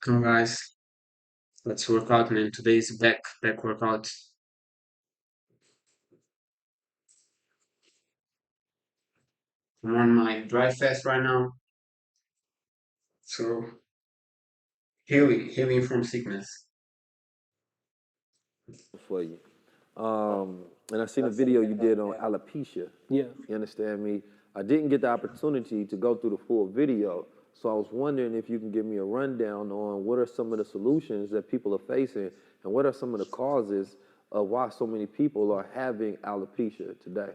Come on, guys, let's work out, man. Today's back workout. I'm on my dry fast right now, so healing from sickness. For you. And I seen a video you did on alopecia. Yeah. You understand me? I didn't get the opportunity to go through the full video, so I was wondering if you can give me a rundown on what are some of the solutions that people are facing, and what are some of the causes of why so many people are having alopecia today.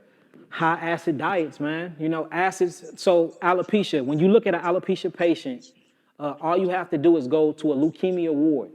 High acid diets, man. You know, acids. So alopecia. When you look at an alopecia patient, all you have to do is go to a leukemia ward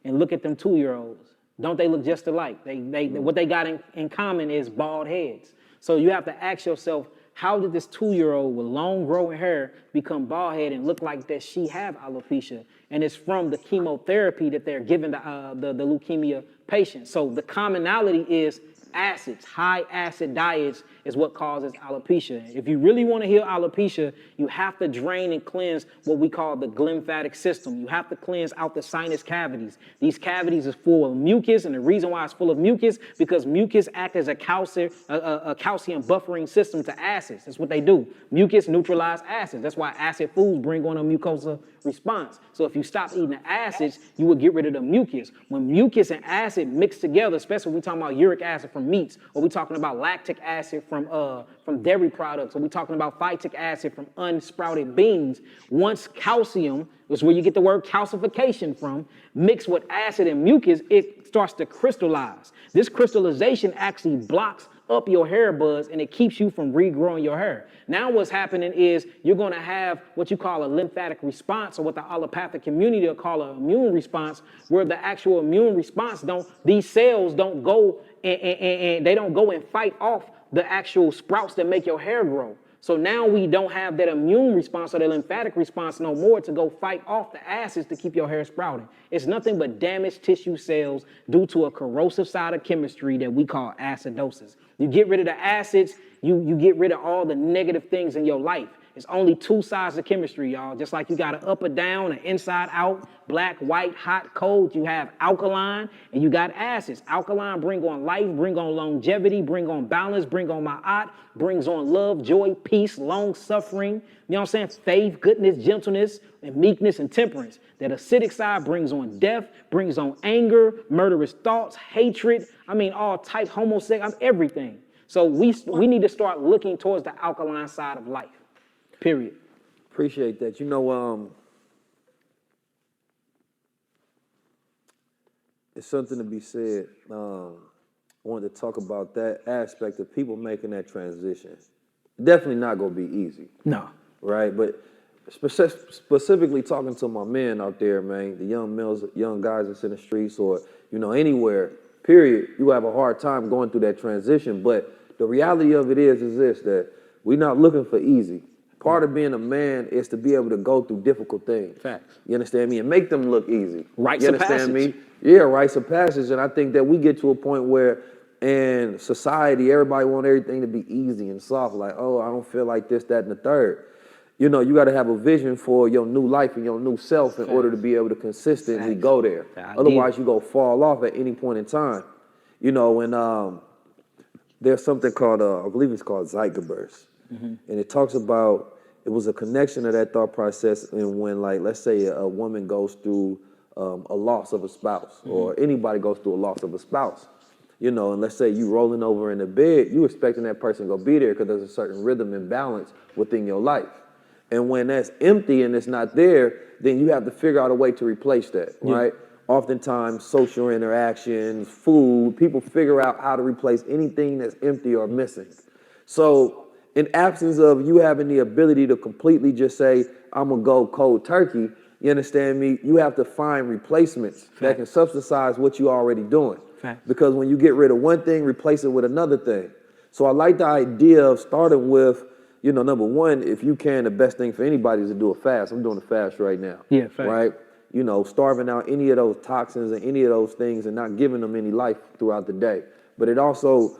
and look at them 2-year-olds. Don't they look just alike? What they got in common is bald heads. So you have to ask yourself, how did this 2-year-old with long growing hair become bald head and look like that she have alopecia? And it's from the chemotherapy that they're giving the leukemia patient. So the commonality is acids. High acid diets is what causes alopecia. If you really want to heal alopecia, you have to drain and cleanse what we call the glymphatic system. You have to cleanse out the sinus cavities. These cavities is full of mucus, and the reason why it's full of mucus because mucus act as a calcium buffering system to acids. That's what they do. Mucus neutralize acids. That's why acid foods bring on a mucosa response. So if you stop eating the acids, you will get rid of the mucus. When mucus and acid mix together, especially when we talking about uric acid from meats, or we talking about lactic acid from dairy products, or we talking about phytic acid from unsprouted beans, once calcium, which is where you get the word calcification from, mixed with acid and mucus, it starts to crystallize. This crystallization actually blocks up your hair buds and it keeps you from regrowing your hair. Now what's happening is you're going to have what you call a lymphatic response, or what the allopathic community will call an immune response, where the actual immune response these cells don't go and they don't go and fight off the actual sprouts that make your hair grow. So now we don't have that immune response or the lymphatic response no more to go fight off the acids to keep your hair sprouting. It's nothing but damaged tissue cells due to a corrosive side of chemistry that we call acidosis. You get rid of the acids, you get rid of all the negative things in your life. It's only two sides of chemistry, y'all. Just like you got an up or down, an inside out, black, white, hot, cold. You have alkaline and you got acids. Alkaline bring on life, bring on longevity, bring on balance, bring on ma'at, brings on love, joy, peace, long suffering. You know what I'm saying? Faith, goodness, gentleness, and meekness and temperance. That acidic side brings on death, brings on anger, murderous thoughts, hatred. I mean, all types, homosexual, everything. So we need to start looking towards the alkaline side of life. Period. Appreciate that. It's something to be said. I wanted to talk about that aspect of people making that transition. Definitely not going to be easy. No. Right? But specifically talking to my men out there, man, the young males, young guys that's in the streets or, anywhere, period, you have a hard time going through that transition. But the reality of it is this, that we're not looking for easy. Part of being a man is to be able to go through difficult things. Facts. You understand me? And make them look easy. Rites You of understand passage. me? Yeah, rites of passage. And I think that we get to a point where in society, everybody want everything to be easy and soft. Like, oh, I don't feel like this, that, and the third. You got to have a vision for your new life and your new self in order to be able to consistently go there. Otherwise, you go fall off at any point in time. And there's something called, I believe it's called Zeitgeburst. And it talks about, it was a connection of that thought process. And when, like, let's say a woman goes through a loss of a spouse, or anybody goes through a loss of a spouse, and let's say you rolling over in the bed, you expecting that person to go be there because there's a certain rhythm and balance within your life. And when that's empty and it's not there, then you have to figure out a way to replace that, right? Oftentimes, social interactions, food, people figure out how to replace anything that's empty or missing. So in absence of you having the ability to completely just say, I'm going to go cold turkey, you understand me? You have to find replacements that can subsidize what you're already doing. Because when you get rid of one thing, replace it with another thing. So I like the idea of starting with, number one, if you can, the best thing for anybody is to do a fast. I'm doing a fast right now. Yeah, fact. Right? Starving out any of those toxins and any of those things and not giving them any life throughout the day. But it also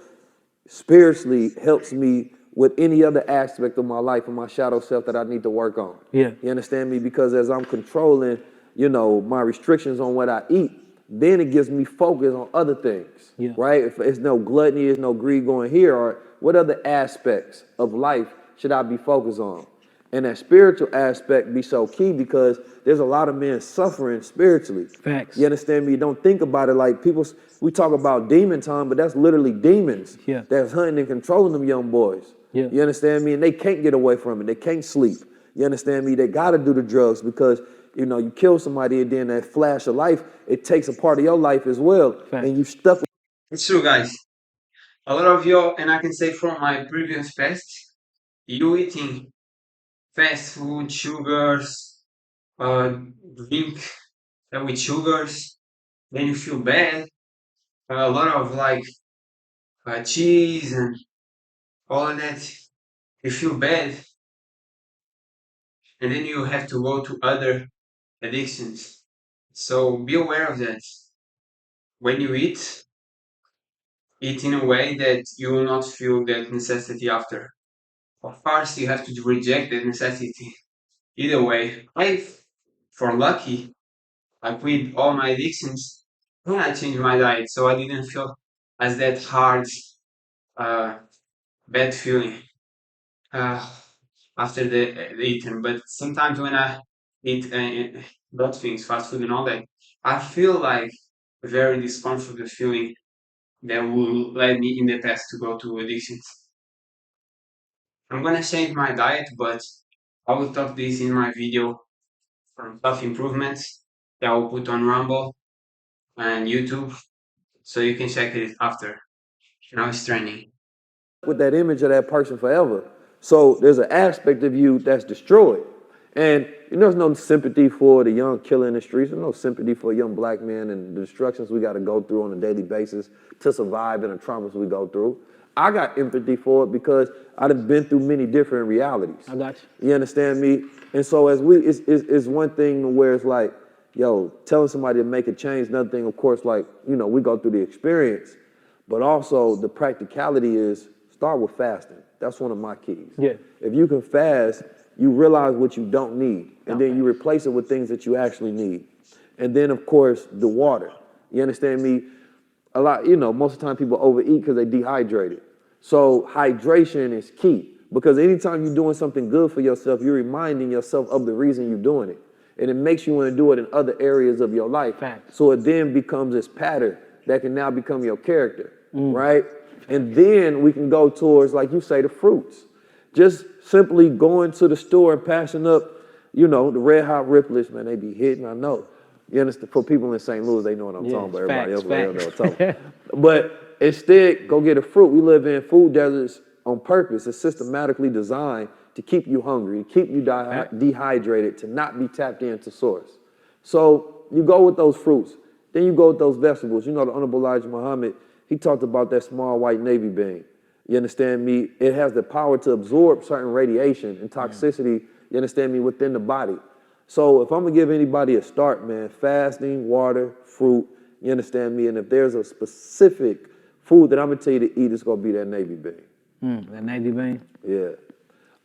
spiritually helps me with any other aspect of my life and my shadow self that I need to work on. Yeah. You understand me? Because as I'm controlling my restrictions on what I eat, then it gives me focus on other things, Yeah. right? If it's no gluttony, there's no greed going here, or what other aspects of life should I be focused on? And that spiritual aspect be so key because there's a lot of men suffering spiritually. Facts. You understand me? You don't think about it like people, we talk about demon time, but that's literally demons Yeah. that's hunting and controlling them young boys. Yeah. You understand me? And they can't get away from it. They can't sleep. You understand me? They got to do the drugs because, you kill somebody and then that flash of life, it takes a part of your life as well. Facts. And you stuck. It's true, guys. A lot of you, and I can say from my previous past, you eating fast food, sugars, uh, drink with sugars, then you feel bad. A lot of like cheese and all of that. You feel bad, and then you have to go to other addictions. So be aware of that. When you eat in a way that you will not feel that necessity after. Of course, you have to reject that necessity. Either way, for lucky, I quit all my addictions when I changed my diet, so I didn't feel as that hard, uh, bad feeling uh, after the eating. But sometimes when I eat bad things, fast food and all that, I feel like a very discomfortable feeling that will lead me in the past to go to addictions. I'm gonna change my diet, but I will talk this in my video from Tough Improvements that I will put on Rumble and YouTube, so you can check it after. Now it's trending. With that image of that person forever. So there's an aspect of you that's destroyed. And there's no sympathy for the young killer in the streets. There's no sympathy for a young black man and the destructions we got to go through on a daily basis to survive and the traumas we go through. I got empathy for it because I've been through many different realities. I got you. You understand me? And so it's one thing where it's like, telling somebody to make a change. Another thing, of course, like, we go through the experience, but also the practicality is start with fasting. That's one of my keys. Yeah. If you can fast, you realize what you don't need, and then you replace it with things that you actually need. And then, of course, the water. You understand me? A lot, most of the time people overeat because they dehydrated. So hydration is key because anytime you're doing something good for yourself, you're reminding yourself of the reason you're doing it. And it makes you want to do it in other areas of your life. Facts. So it then becomes this pattern that can now become your character, right? And then we can go towards, like you say, the fruits. Just simply going to the store and passing up, the Red Hot Riplets, man, they be hitting, I know. You understand? For people in St. Louis, they know what I'm talking about. Everybody else, they don't know what I'm talking about. But instead, go get a fruit. We live in food deserts on purpose. It's systematically designed to keep you hungry, keep you dehydrated, to not be tapped into source. So you go with those fruits. Then you go with those vegetables. The Honorable Elijah Muhammad, he talked about that small white navy bean. You understand me? It has the power to absorb certain radiation and toxicity, you understand me, within the body. So if I'm going to give anybody a start, man, fasting, water, fruit, you understand me? And if there's a specific food that I'm going to tell you to eat, it's going to be that navy bean. That navy bean? Yeah.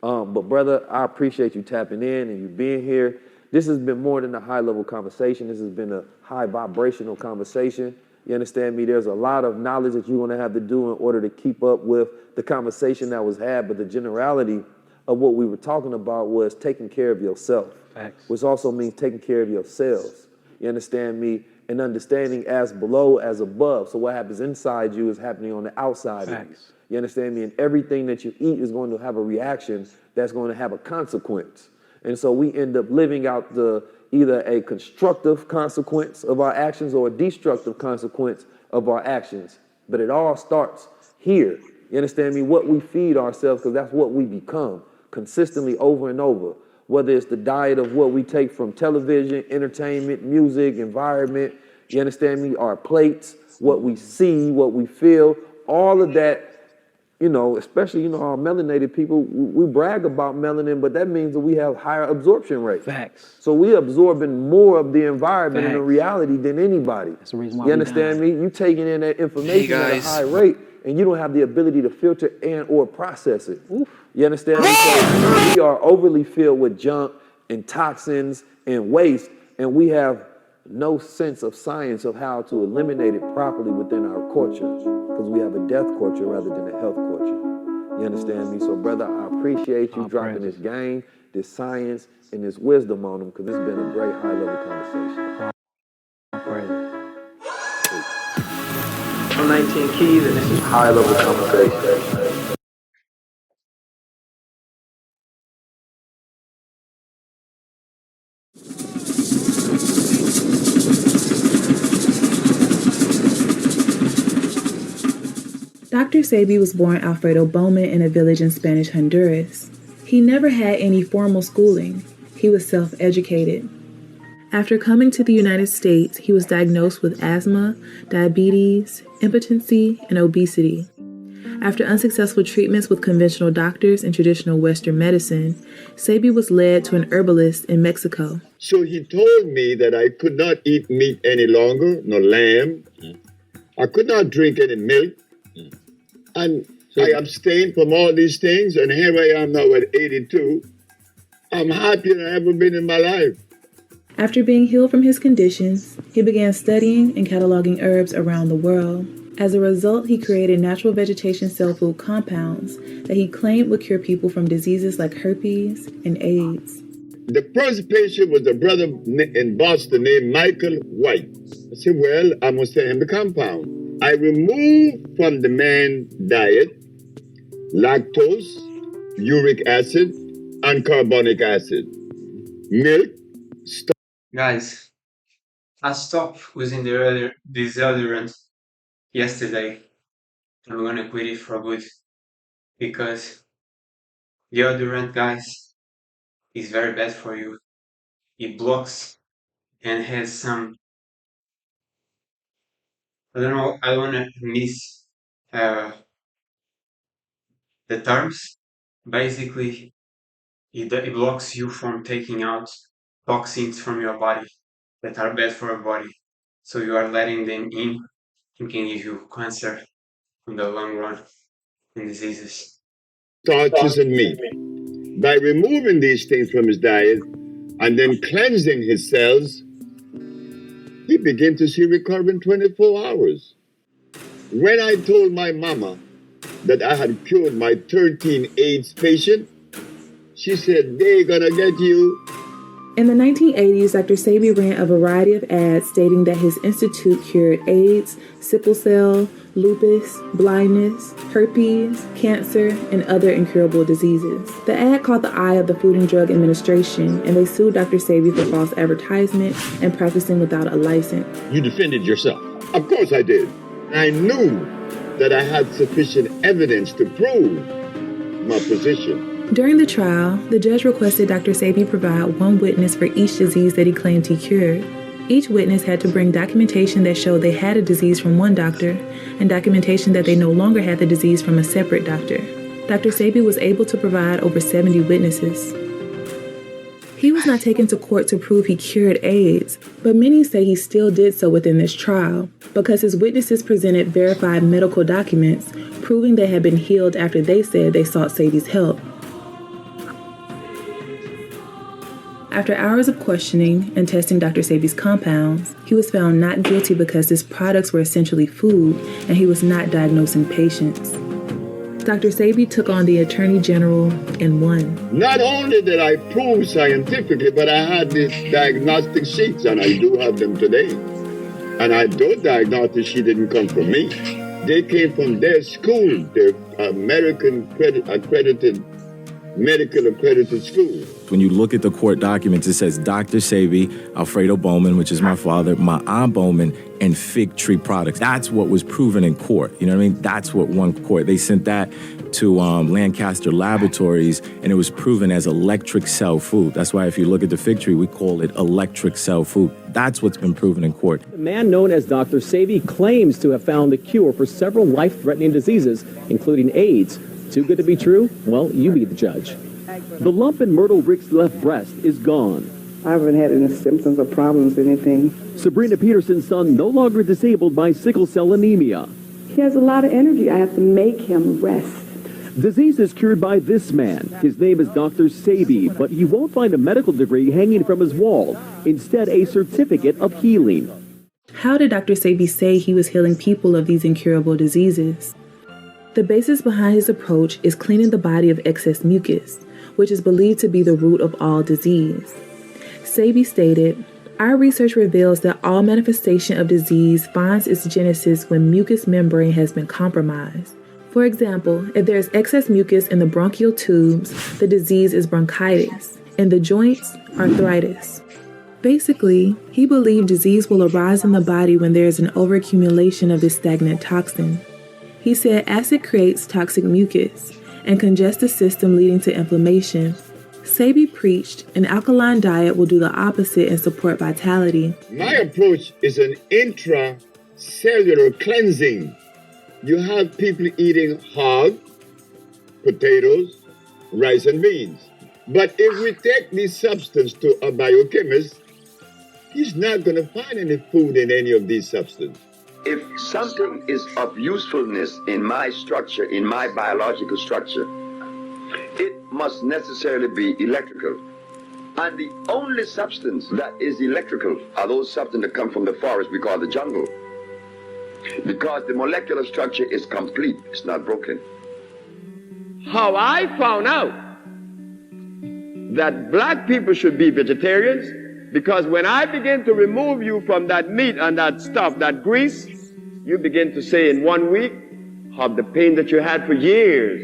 But brother, I appreciate you tapping in and you being here. This has been more than a high-level conversation. This has been a high vibrational conversation. You understand me? There's a lot of knowledge that you're going to have to do in order to keep up with the conversation that was had, but the generality of what we were talking about was taking care of yourself. Facts. Which also means taking care of yourselves. You understand me? And understanding as below as above. So what happens inside you is happening on the outside of you. Facts. You understand me? And everything that you eat is going to have a reaction that's going to have a consequence. And so we end up living out either a constructive consequence of our actions or a destructive consequence of our actions. But it all starts here. You understand me? What we feed ourselves, because that's what we become consistently over and over. Whether it's the diet of what we take from television, entertainment, music, environment, you understand me? Our plates, what we see, what we feel, all of that. Especially, our melanated people, we brag about melanin, but that means that we have higher absorption rates. Facts. So we absorbing more of the environment and the Facts. reality than anybody. That's the reason why you understand me? You taking in that information at a high rate, and you don't have the ability to filter and or process it. Oof. You understand me? So we are overly filled with junk and toxins and waste, And we have no sense of science of how to eliminate it properly within our culture, because we have a death culture rather than a health culture. You understand me? So, brother, I appreciate you dropping this game, this science, and this wisdom on them, because it's been a great high-level conversation. I'm 19 Keys, and this is high-level conversation. Dr. Sebi was born Alfredo Bowman in a village in Spanish Honduras. He never had any formal schooling. He was self-educated. After coming to the United States, he was diagnosed with asthma, diabetes, impotency, and obesity. After unsuccessful treatments with conventional doctors and traditional Western medicine, Sebi was led to an herbalist in Mexico. So he told me that I could not eat meat any longer, no lamb. I could not drink any milk. And I abstained from all these things, and here I am now at 82. I'm happier than I've ever been in my life. After being healed from his conditions, he began studying and cataloging herbs around the world. As a result, he created natural vegetation cell food compounds that he claimed would cure people from diseases like herpes and AIDS. The first patient was a brother in Boston named Michael White. I said, well, I must send him the compound. I removed from the man's diet lactose, uric acid, and carbonic acid. Milk. Guys, I stopped using the deodorant yesterday. I'm gonna quit it for good, because deodorant, guys, is very bad for you. It blocks and has some, I don't know, I don't wanna miss the terms. Basically, it blocks you from taking out toxins from your body that are bad for your body. So you are letting them in and can give you cancer in the long run and diseases. Starches and meat. By removing these things from his diet and then cleansing his cells, he began to see recovery in 24 hours. When I told my mama that I had cured my 13 AIDS patient, she said, they're gonna get you. In the 1980s, Dr. Sebi ran a variety of ads stating that his institute cured AIDS, sickle cell, lupus, blindness, herpes, cancer, and other incurable diseases. The ad caught the eye of the Food and Drug Administration, and they sued Dr. Sebi for false advertisement and practicing without a license. You defended yourself. Of course I did. I knew that I had sufficient evidence to prove my position. During the trial, the judge requested Dr. Sebi provide one witness for each disease that he claimed he cured. Each witness had to bring documentation that showed they had a disease from one doctor and documentation that they no longer had the disease from a separate doctor. Dr. Sebi was able to provide over 70 witnesses. He was not taken to court to prove he cured AIDS, but many say he still did so within this trial because his witnesses presented verified medical documents proving they had been healed after they said they sought Sebi's help. After hours of questioning and testing Dr. Sebi's compounds, he was found not guilty because his products were essentially food and he was not diagnosing patients. Dr. Sebi took on the Attorney General and won. Not only did I prove scientifically, but I had these diagnostic sheets, and I do have them today. And those diagnostic sheets didn't come from me. They came from their school, their American medical accredited school. When you look at the court documents, it says Dr. Sebi, Alfredo Bowman, which is my father, my aunt Bowman, and Fig Tree Products. That's what was proven in court. You know what I mean? That's what won court. They sent that to Lancaster Laboratories, and it was proven as electric cell food. That's why if you look at the Fig Tree, we call it electric cell food. That's what's been proven in court. The man known as Dr. Sebi claims to have found the cure for several life-threatening diseases, including AIDS. Too good to be true? Well, you be the judge. The lump in Myrtle Rick's left breast is gone. I haven't had any symptoms or problems, anything. Sabrina Peterson's son no longer disabled by sickle cell anemia. He has a lot of energy. I have to make him rest Disease is cured by this man. His name is Dr. Sebi, but you won't find a medical degree hanging from his wall. Instead, a certificate of healing. How did Dr. Sebi say he was healing people of these incurable diseases? The basis behind his approach is cleaning the body of excess mucus, which is believed to be the root of all disease. Sebi stated, "Our research reveals that all manifestation of disease finds its genesis when mucous membrane has been compromised. For example, if there is excess mucus in the bronchial tubes, the disease is bronchitis. In the joints, arthritis." Basically, he believed disease will arise in the body when there is an overaccumulation of this stagnant toxin. He said acid creates toxic mucus and congests the system, leading to inflammation. Sebi preached an alkaline diet will do the opposite and support vitality. My approach is an intracellular cleansing. You have people eating hog, potatoes, rice, and beans. But if we take this substance to a biochemist, he's not going to find any food in any of these substances. If something is of usefulness in my structure, in my biological structure, it must necessarily be electrical. And the only substance that is electrical are those substances that come from the forest we call the jungle. Because the molecular structure is complete, it's not broken. How I found out that black people should be vegetarians, because when I begin to remove you from that meat and that stuff, that grease, you begin to say in 1 week, how the pain that you had for years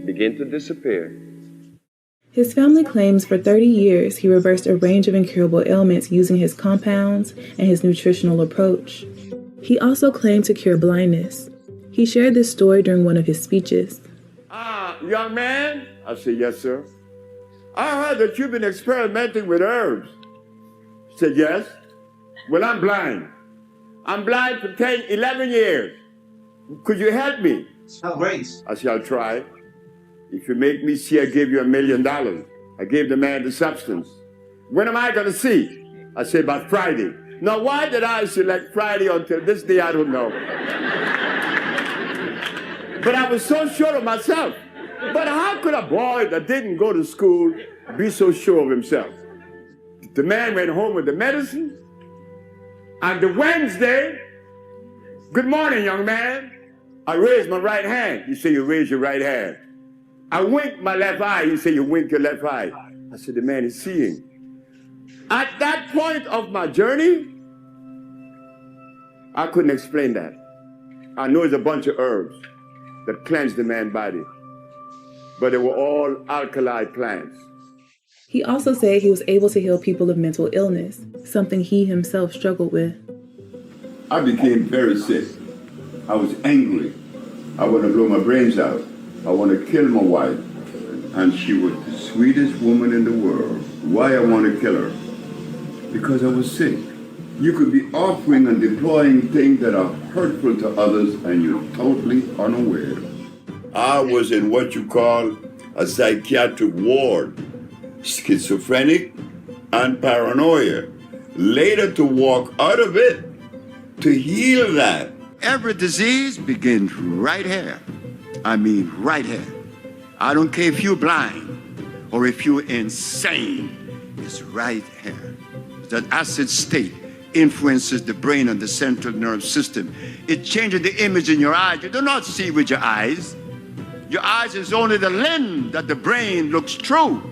begin to disappear. His family claims for 30 years he reversed a range of incurable ailments using his compounds and his nutritional approach. He also claimed to cure blindness. He shared this story during one of his speeches. Young man, I said, yes, sir. I heard that you've been experimenting with herbs. He said, yes. Well, I'm blind. I'm blind for 10, 11 years. Could you help me? Oh, great. I said, I'll try. If you make me see, I give you $1 million. I gave the man the substance. When am I going to see? I said, about Friday. Now, why did I select Friday until this day? I don't know. But I was so sure of myself. But how could a boy that didn't go to school be so sure of himself? The man went home with the medicine. And the Wednesday, good morning, young man. I raised my right hand. You say you raise your right hand. I winked my left eye. You say you wink your left eye. I said, the man is seeing. At that point of my journey, I couldn't explain that. I know it's a bunch of herbs that cleanse the man's body, but they were all alkali plants. He also said he was able to heal people of mental illness, something he himself struggled with. I became very sick. I was angry. I want to blow my brains out. I want to kill my wife. And she was the sweetest woman in the world. Why I want to kill her? Because I was sick. You could be offering and deploying things that are hurtful to others and you're totally unaware. I was in what you call a psychiatric ward, schizophrenic and paranoia. Later to walk out of it, to heal that. Every disease begins right here. I mean right here. I don't care if you're blind or if you're insane. It's right here. That acid state influences the brain and the central nervous system. It changes the image in your eyes. You do not see with your eyes. Your eyes is only the lens that the brain looks through.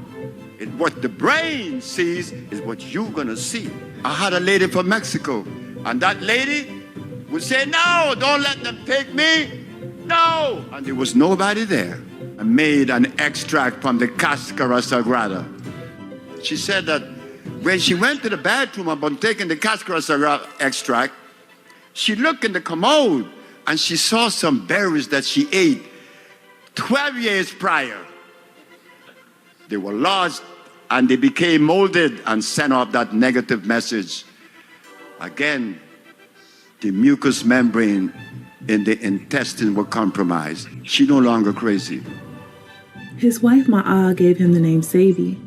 What the brain sees is what you're gonna see. I had a lady from Mexico, and that lady would say, no, don't let them take me, no. And there was nobody there. I made an extract from the Cascara Sagrada. She said that when she went to the bathroom upon taking the Cascara Sagrada extract, she looked in the commode and she saw some berries that she ate 12 years prior. They were lost and they became molded and sent off that negative message. Again, the mucous membrane in the intestine were compromised. She's no longer crazy. His wife Ma'a gave him the name Sebi,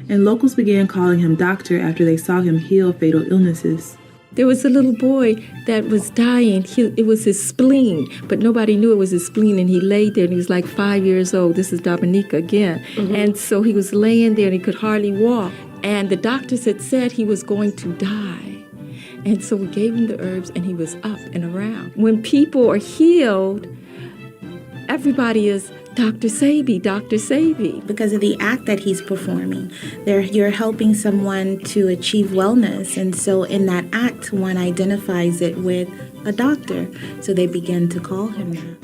and locals began calling him doctor after they saw him heal fatal illnesses. There was a little boy that was dying. It was his spleen, but nobody knew it was his spleen, and he laid there, and he was like 5 years old. This is Dominica again. And so he was laying there, and he could hardly walk. And the doctors had said he was going to die. And so we gave him the herbs, and he was up and around. When people are healed, everybody is Dr. Sebi, Dr. Sebi. Because of the act that he's performing, you're helping someone to achieve wellness. And so in that act, one identifies it with a doctor. So they begin to call him that.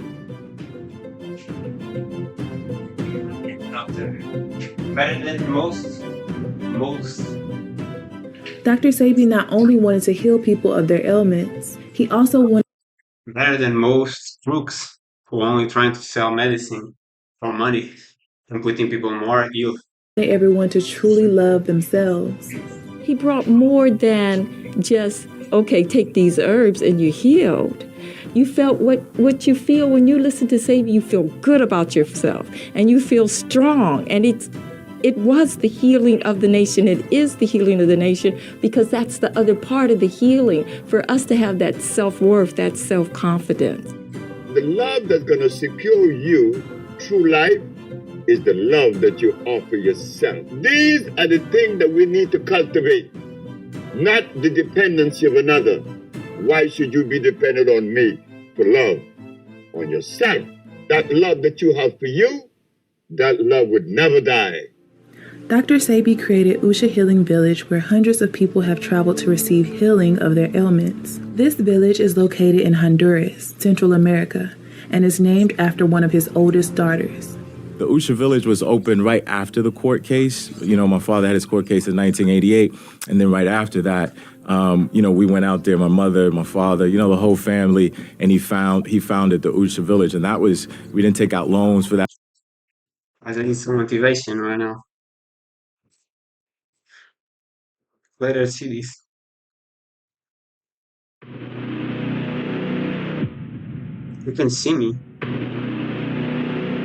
Doctor. Better than most. Dr. Sebi not only wanted to heal people of their ailments, he also wanted Better than most crooks who are only trying to sell medicine for money and putting people more ill. everyone to truly love themselves. He brought more than just, okay, take these herbs and you're healed. You felt what you feel when you listen to Sebi. You feel good about yourself and you feel strong. And it was the healing of the nation. It is the healing of the nation because that's the other part of the healing, for us to have that self-worth, that self-confidence. The love that's going to secure you through life is the love that you offer yourself. These are the things that we need to cultivate, not the dependency of another. Why should you be dependent on me for love? On yourself. That love that you have for you, that love would never die. Dr. Sebi created Usha Healing Village, where hundreds of people have traveled to receive healing of their ailments. This village is located in Honduras, Central America, and is named after one of his oldest daughters. The Usha Village was opened right after the court case. You know, my father had his court case in 1988, and then right after that, we went out there, my mother, my father, the whole family, and he founded the Usha Village, and we didn't take out loans for that. I need some motivation right now. Later cities. You can see me.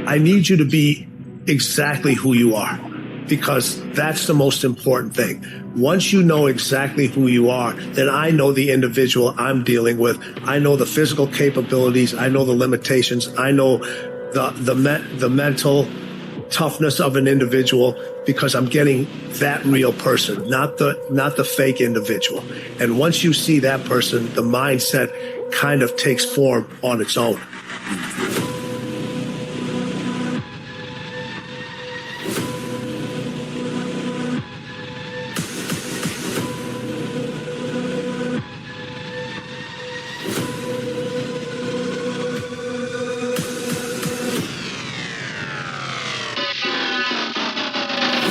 I need you to be exactly who you are, because that's the most important thing. Once you know exactly who you are, then I know the individual I'm dealing with. I know the physical capabilities. I know the limitations. I know the mental toughness of an individual, because I'm getting that real person, not the fake individual. And once you see that person, the mindset kind of takes form on its own.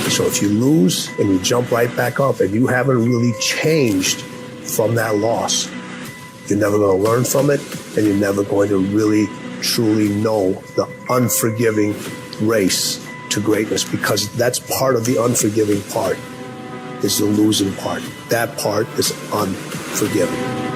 So if you lose and you jump right back up and you haven't really changed from that loss, you're never going to learn from it, and you're never going to really, truly know the unforgiving race to greatness, because that's part of the unforgiving part, is the losing part. That part is unforgiving.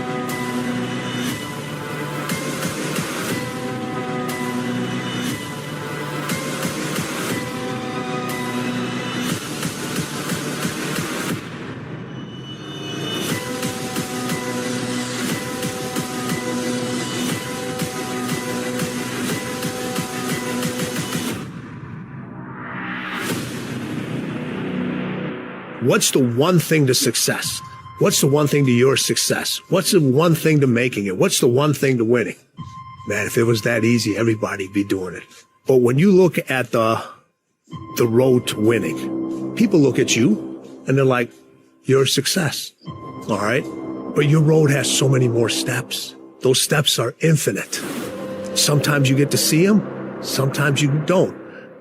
What's the one thing to success? What's the one thing to your success? What's the one thing to making it? What's the one thing to winning? Man, if it was that easy, everybody'd be doing it. But when you look at the road to winning, people look at you and they're like, you're a success. All right. But your road has so many more steps. Those steps are infinite. Sometimes you get to see them. Sometimes you don't.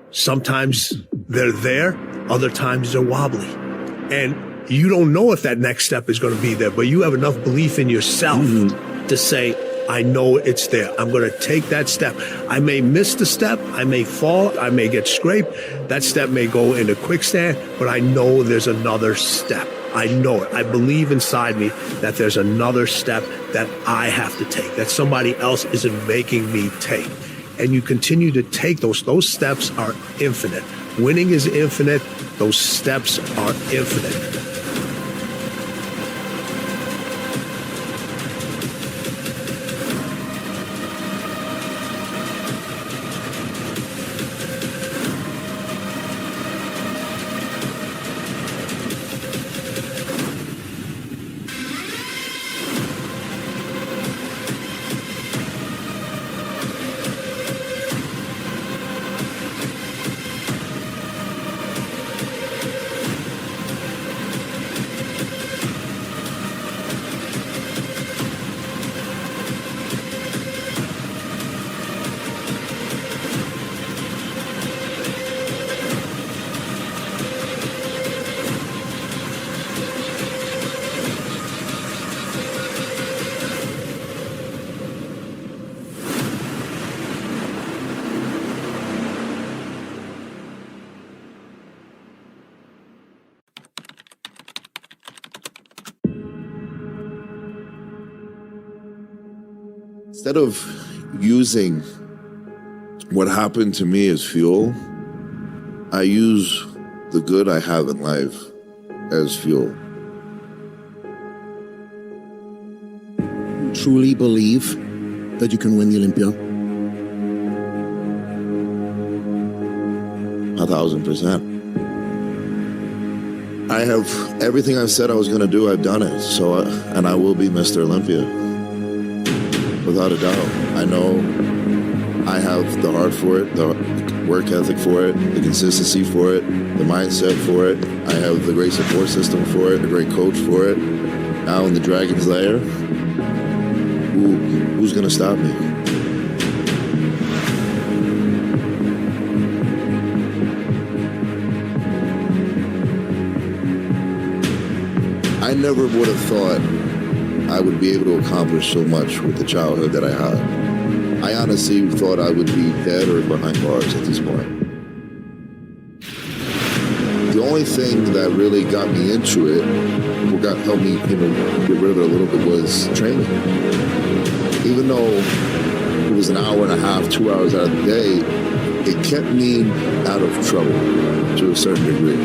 Sometimes they're there. Other times they're wobbly. And you don't know if that next step is going to be there, but you have enough belief in yourself to say, I know it's there. I'm going to take that step. I may miss the step. I may fall. I may get scraped. That step may go into quicksand, but I know there's another step. I know it. I believe inside me that there's another step that I have to take, that somebody else isn't making me take. And you continue to take those. Those steps are infinite. Winning is infinite. Those steps are infinite. Instead of using what happened to me as fuel, I use the good I have in life as fuel. Truly believe that you can win the Olympia? 1,000%. I have everything I've said I was going to do, I've done it. And I will be Mr. Olympia. Without a doubt. I know I have the heart for it, the work ethic for it, the consistency for it, the mindset for it. I have the great support system for it, a great coach for it. Now in the Dragon's Lair, who's going to stop me? I never would have thought I would be able to accomplish so much with the childhood that I had. I honestly thought I would be dead or behind bars at this point. The only thing that really got me into it, what helped me, get rid of it a little bit, was training. Even though it was an hour and a half, 2 hours out of the day, it kept me out of trouble to a certain degree.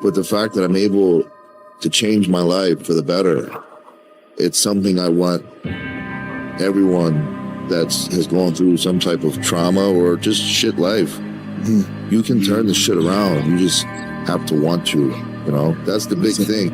But the fact that I'm able to change my life for the better, it's something I want everyone that has gone through some type of trauma or just shit life. You can turn the shit around. You just have to want to, That's the big thing.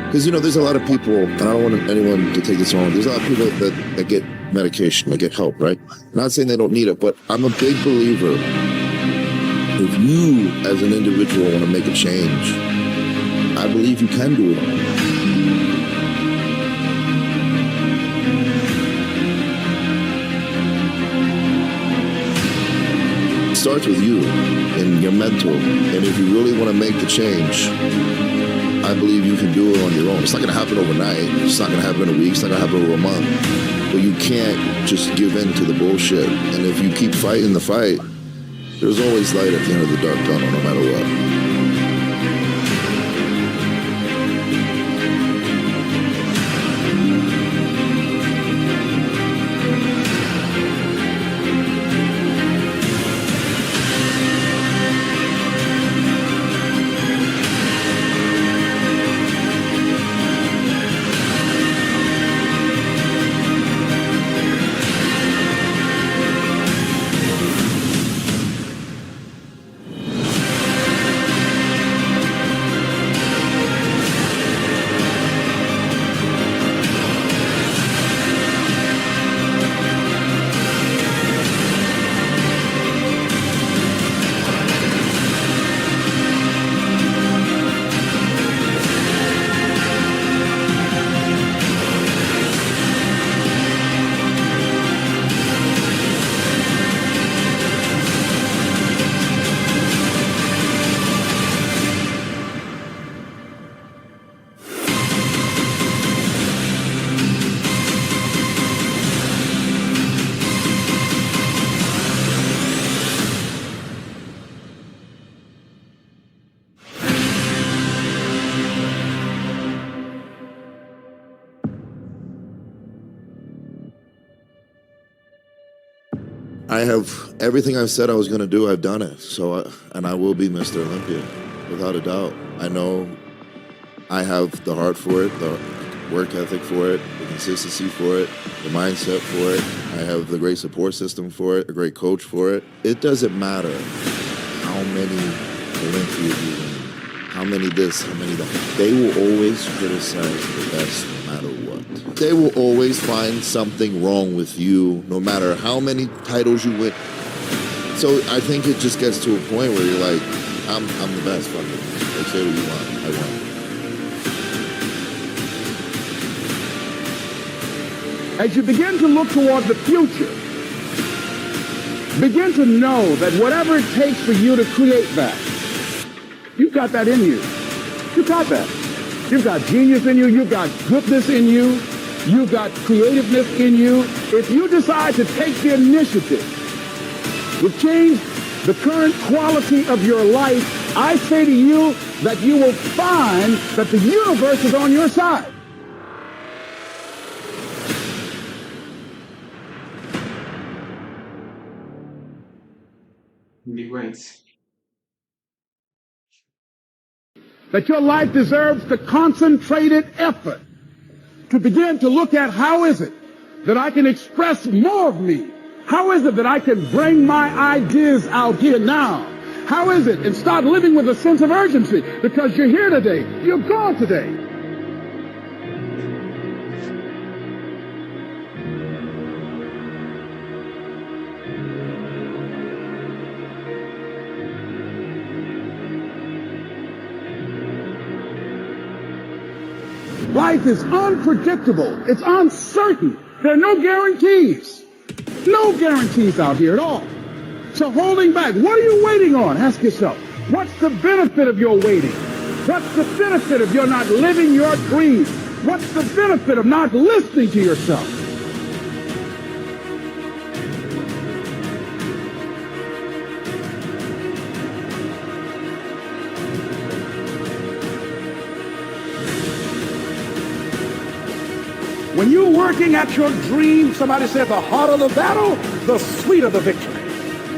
Because, there's a lot of people, and I don't want anyone to take this wrong, there's a lot of people that get medication, that get help, right? I'm not saying they don't need it, but I'm a big believer, if you, as an individual, want to make a change, I believe you can do it. It starts with you and your mental, and if you really want to make the change, I believe you can do it on your own. It's not going to happen overnight. It's not going to happen in a week. It's not going to happen over a month. But you can't just give in to the bullshit. And if you keep fighting the fight, there's always light at the end of the dark tunnel, no matter what. I have everything I've said I was going to do, I've done it. So, and I will be Mr. Olympia, without a doubt. I know I have the heart for it, the work ethic for it, the consistency for it, the mindset for it. I have the great support system for it, a great coach for it. It doesn't matter how many Olympias you win, how many this, how many that. They will always criticize the best no matter what. They will always find something wrong with you no matter how many titles you win. So I think it just gets to a point where you're like, I'm the best, fuck it. Like, say what you want, I won. As you begin to look toward the future, begin to know that whatever it takes for you to create that, you've got that in you. You've got that. You've got genius in you. You've got goodness in you. You've got creativeness in you. If you decide to take the initiative to change the current quality of your life, I say to you that you will find that the universe is on your side. Big weights. That your life deserves the concentrated effort to begin to look at how is it that I can express more of me? How is it that I can bring my ideas out here now? How is it? And start living with a sense of urgency because you're here today. You're gone today. Life is unpredictable. It's uncertain. There are no guarantees. No guarantees out here at all. So holding back, what are you waiting on? Ask yourself, what's the benefit of your waiting? What's the benefit of your not living your dreams? What's the benefit of not listening to yourself? When you're working at your dream, somebody said the harder the battle, the sweeter the victory.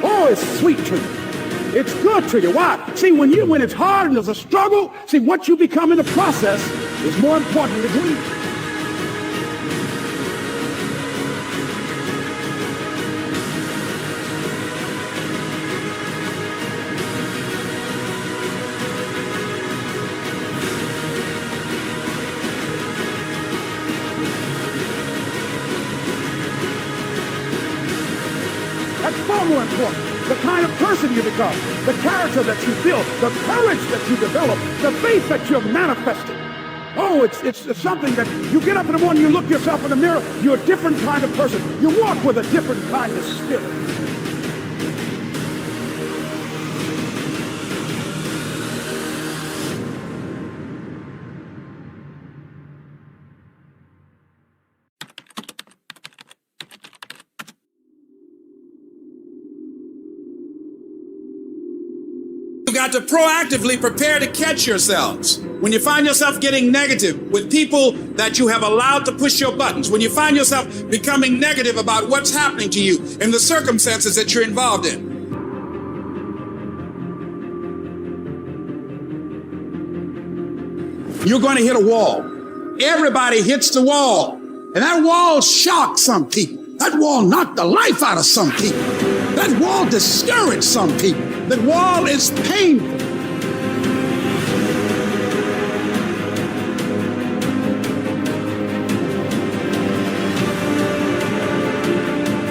Oh, it's sweet to you. It's good to you. Why? See, when it's hard and there's a struggle, see, what you become in the process is more important than the dream. More important. The kind of person you become, the character that you build, the courage that you develop, the faith that you're manifesting. Oh, it's something that you get up in the morning, you look yourself in the mirror, you're a different kind of person. You walk with a different kind of spirit. You've got to proactively prepare to catch yourselves. When you find yourself getting negative with people that you have allowed to push your buttons, when you find yourself becoming negative about what's happening to you and the circumstances that you're involved in. You're going to hit a wall. Everybody hits the wall. And that wall shocked some people. That wall knocked the life out of some people. That wall discouraged some people. That wall is painful.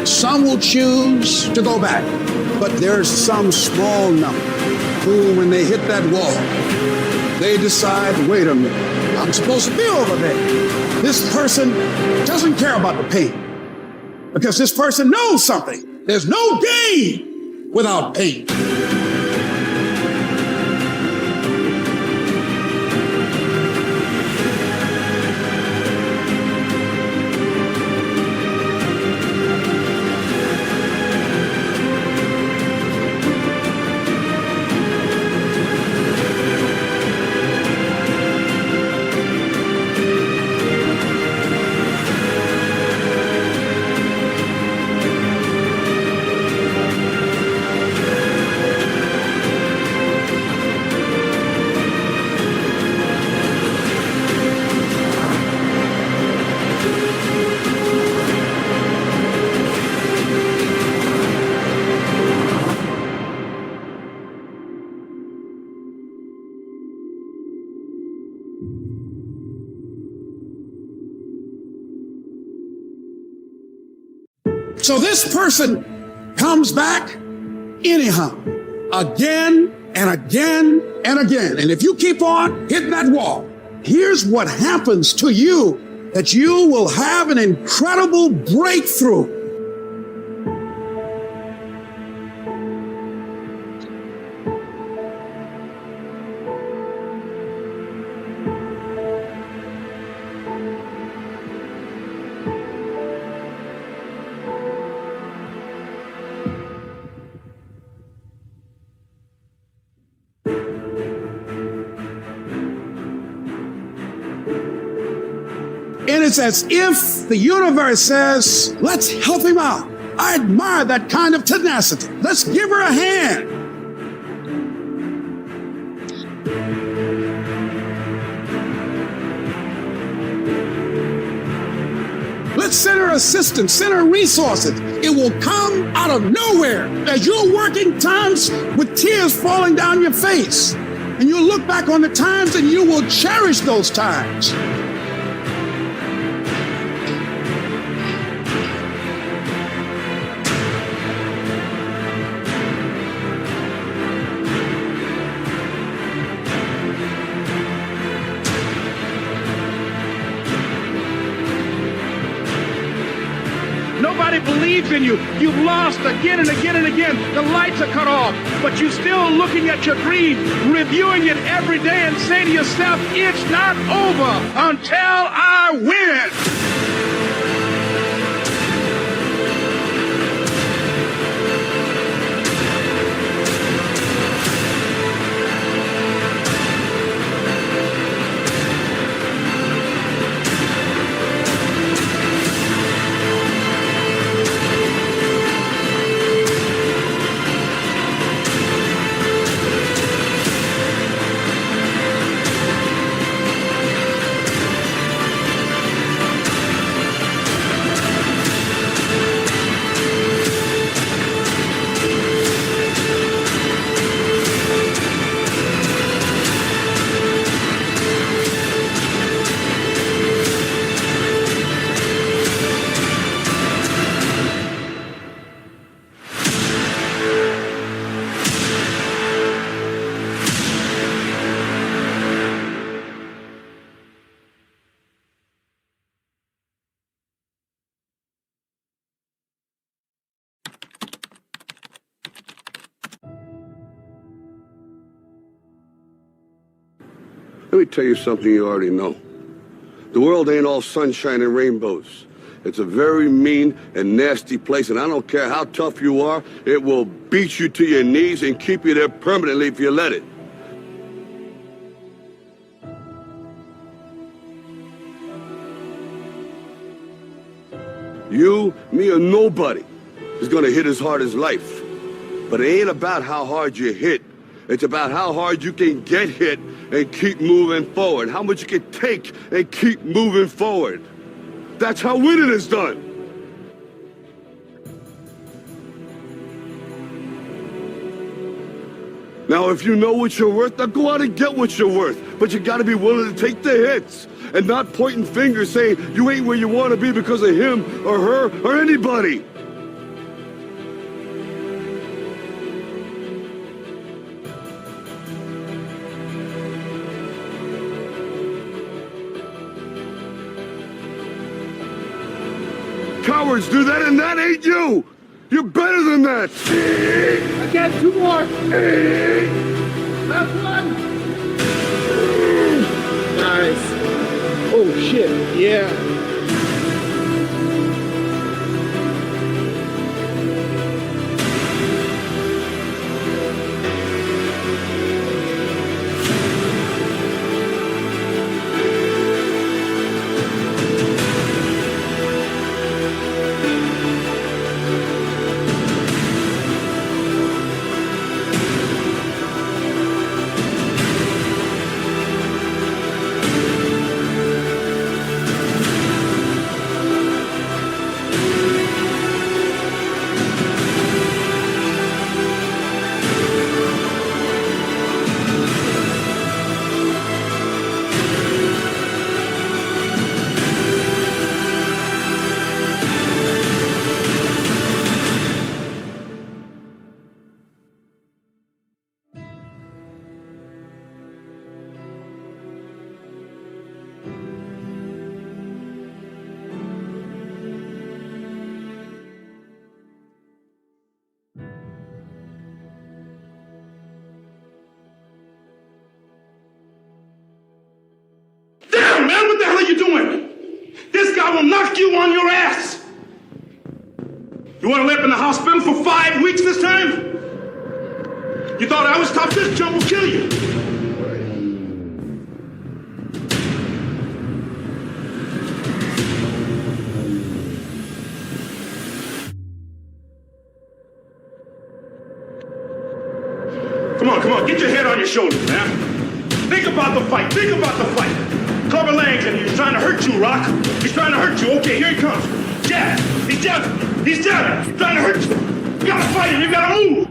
Some will choose to go back, but there's some small number who, when they hit that wall, they decide, wait a minute, I'm supposed to be over there. This person doesn't care about the pain because this person knows something. There's no gain without pain. So this person comes back anyhow, again and again and again. And if you keep on hitting that wall, here's what happens to you, that you will have an incredible breakthrough. And it's as if the universe says, let's help him out. I admire that kind of tenacity. Let's give her a hand. Let's send her assistance, send her resources. It will come out of nowhere as you're working times with tears falling down your face. And you'll look back on the times and you will cherish those times. Nobody believes in you. You've lost again and again and again. The lights are cut off, but you're still looking at your dream, reviewing it every day and saying to yourself, it's not over until I win. Let me tell you something you already know. The world ain't all sunshine and rainbows. It's a very mean and nasty place, and I don't care how tough you are, it will beat you to your knees and keep you there permanently if you let it. You, me, or nobody is gonna hit as hard as life. But it ain't about how hard you hit. It's about how hard you can get hit and keep moving forward. How much you can take and keep moving forward. That's how winning is done. Now, if you know what you're worth, now go out and get what you're worth. But you gotta be willing to take the hits and not pointing fingers saying you ain't where you wanna be because of him or her or anybody. Cowards do that, and that ain't you! You're better than that! I got two more. Last one. Nice. Oh, shit. Yeah. What the hell are you doing? This guy will knock you on your ass. You want to live in the hospital for 5 weeks this time? You thought I was tough? This jump will kill you. Come on, get your head on your shoulders, man. Think about the fight, Clubber Lang's in here. He's trying to hurt you, Rock. He's trying to hurt you. Okay, here he comes. Jab. He's jabbing. He's trying to hurt you. You gotta fight him. You gotta move.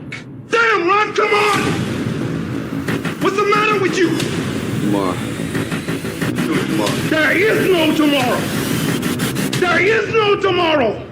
Damn, Rock, come on. What's the matter with you? Tomorrow. There is no tomorrow. There is no tomorrow.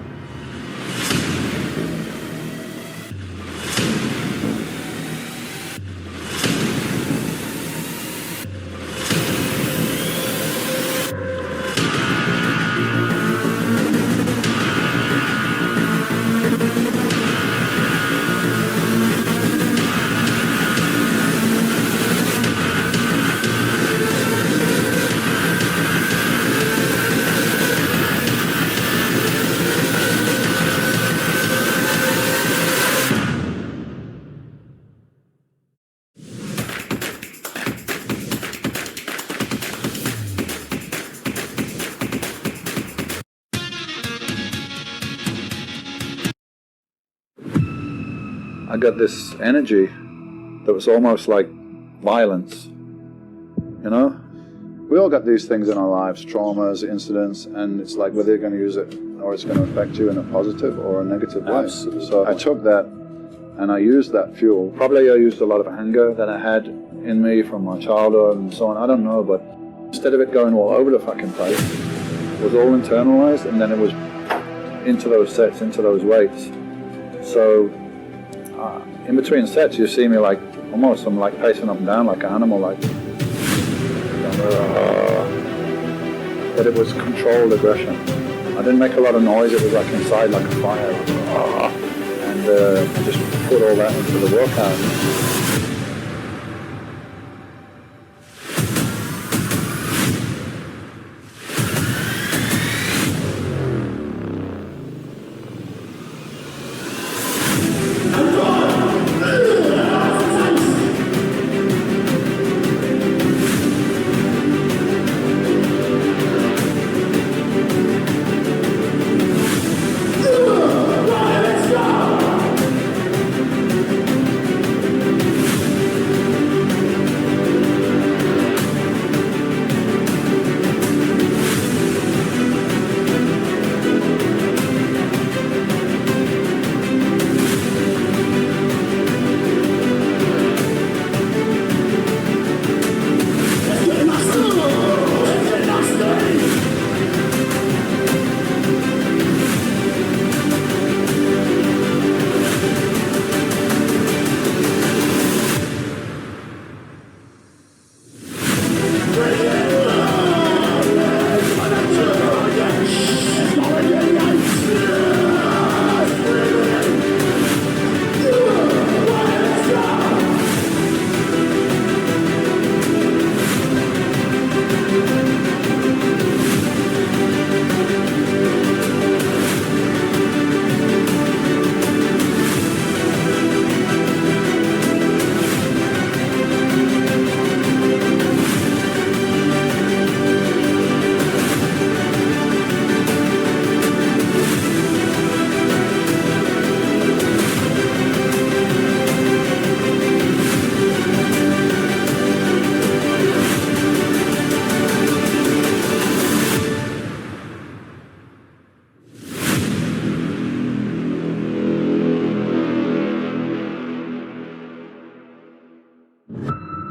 I got this energy that was almost like violence, you know? We all got these things in our lives, traumas, incidents, and it's like whether you're going to use it or it's going to affect you in a positive or a negative way. Absolutely. So I took that and I used that fuel. Probably I used a lot of anger that I had in me from my childhood and so on, I don't know, but instead of it going all over the fucking place, it was all internalized and then it was into those sets, into those weights. So in between sets, you see me like, almost, I'm like pacing up and down like an animal, like, but it was controlled aggression. I didn't make a lot of noise, it was like inside like a fire, and I just put all that into the workout.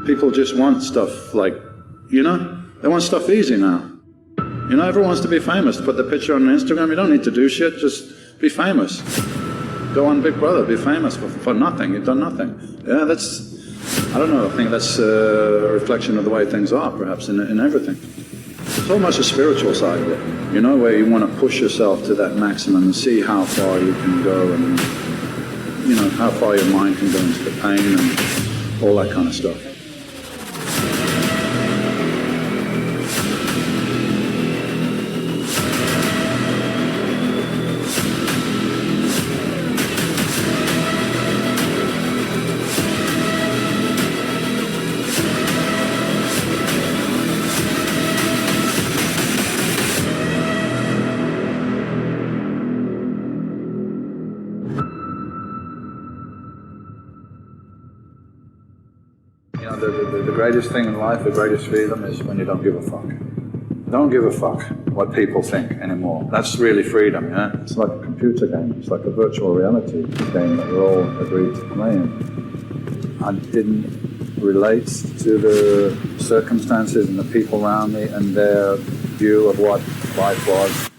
People just want stuff like, you know, they want stuff easy now. You know, everyone wants to be famous. Put the picture on Instagram, you don't need to do shit, just be famous. Go on Big Brother, be famous for nothing, you've done nothing. Yeah, that's, I don't know, I think that's a reflection of the way things are, perhaps, in everything. It's almost a spiritual side of it, you know, where you want to push yourself to that maximum and see how far you can go and, you know, how far your mind can go into the pain and all that kind of stuff. You know, the greatest thing in life, the greatest freedom is when you don't give a fuck. Don't give a fuck what people think anymore. That's really freedom, yeah? It's like a computer game. It's like a virtual reality game that we're all agreed to play in. I didn't relate to the circumstances and the people around me and their view of what life was.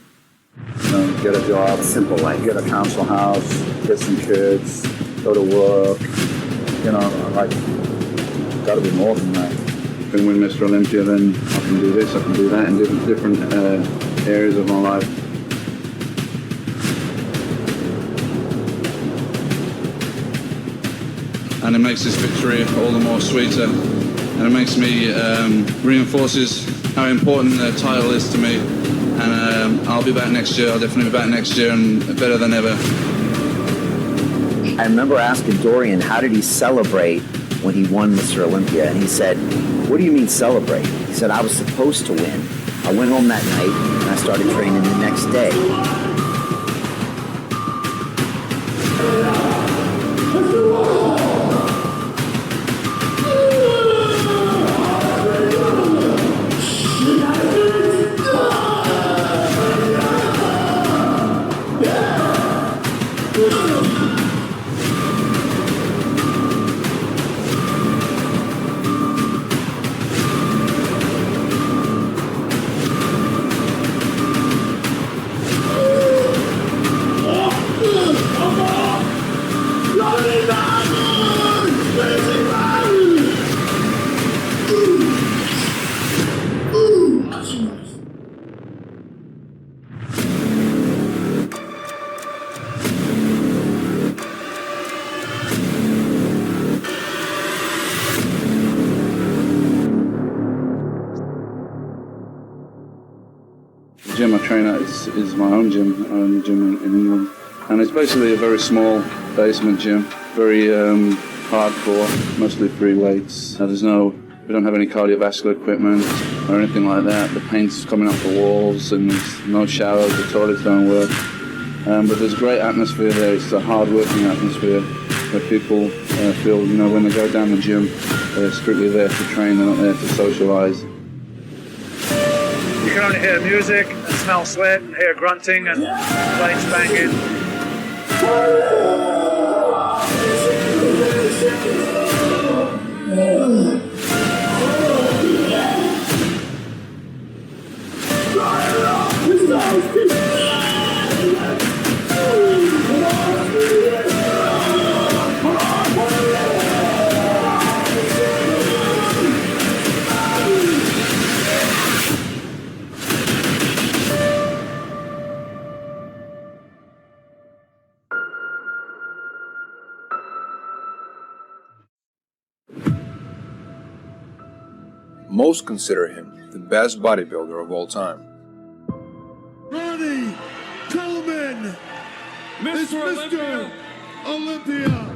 You know, get a job, simple life, get a council house, get some kids, go to work. You know, like, gotta be more than that. If I can win Mr. Olympia, then I can do this, I can do that in different areas of my life. And it makes this victory all the more sweeter. And it makes me, reinforces how important the title is to me. And I'll be back next year, I'll definitely be back next year and better than ever. I remember asking Dorian, how did he celebrate when he won Mr. Olympia? And he said, what do you mean celebrate? He said, I was supposed to win. I went home that night and I started training the next day. The gym I train at is my own gym. I own the gym in England. And it's basically a very small basement gym, very hardcore, mostly free weights. We don't have any cardiovascular equipment or anything like that. The paint's coming off the walls and there's no showers, the toilets don't work. But there's a great atmosphere there. It's a hard-working atmosphere where people feel, you know, when they go down the gym, they're strictly there to train, they're not there to socialize. You can only hear music and smell sweat and hear grunting and plates banging. Most consider him the best bodybuilder of all time. Ronnie Coleman, Mr. Olympia.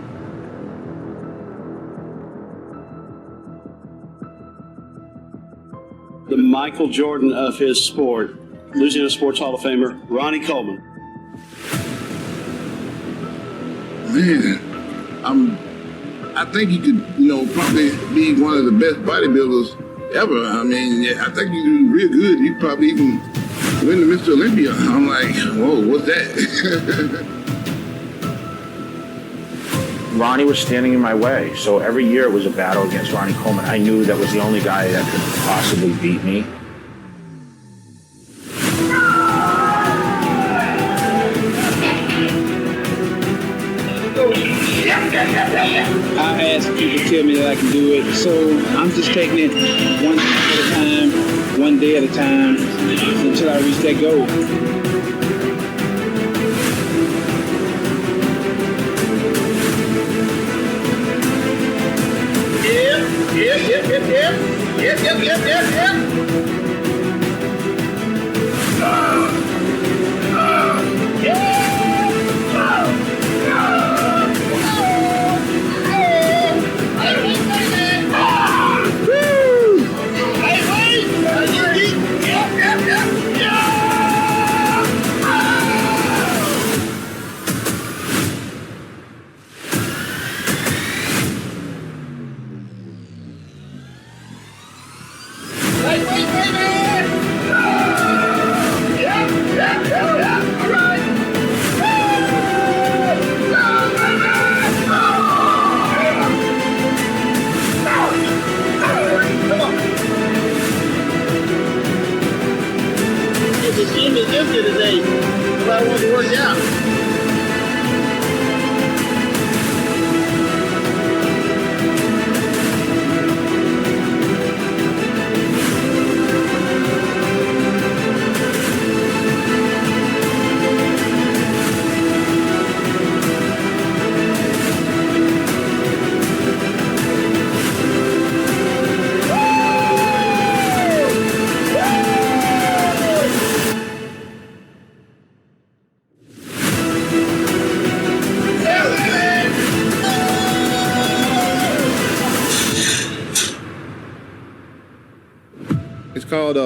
The Michael Jordan of his sport, Louisiana Sports Hall of Famer, Ronnie Coleman. Man, I think you could, probably be one of the best bodybuilders ever. I mean, I think you do real good. You probably even win the Mr. Olympia. I'm like, whoa, what's that? Ronnie was standing in my way, so every year it was a battle against Ronnie Coleman. I knew that was the only guy that could possibly beat me. I had some people tell me that I can do it, so I'm just taking it one step at a time, one day at a time, until I reach that goal. called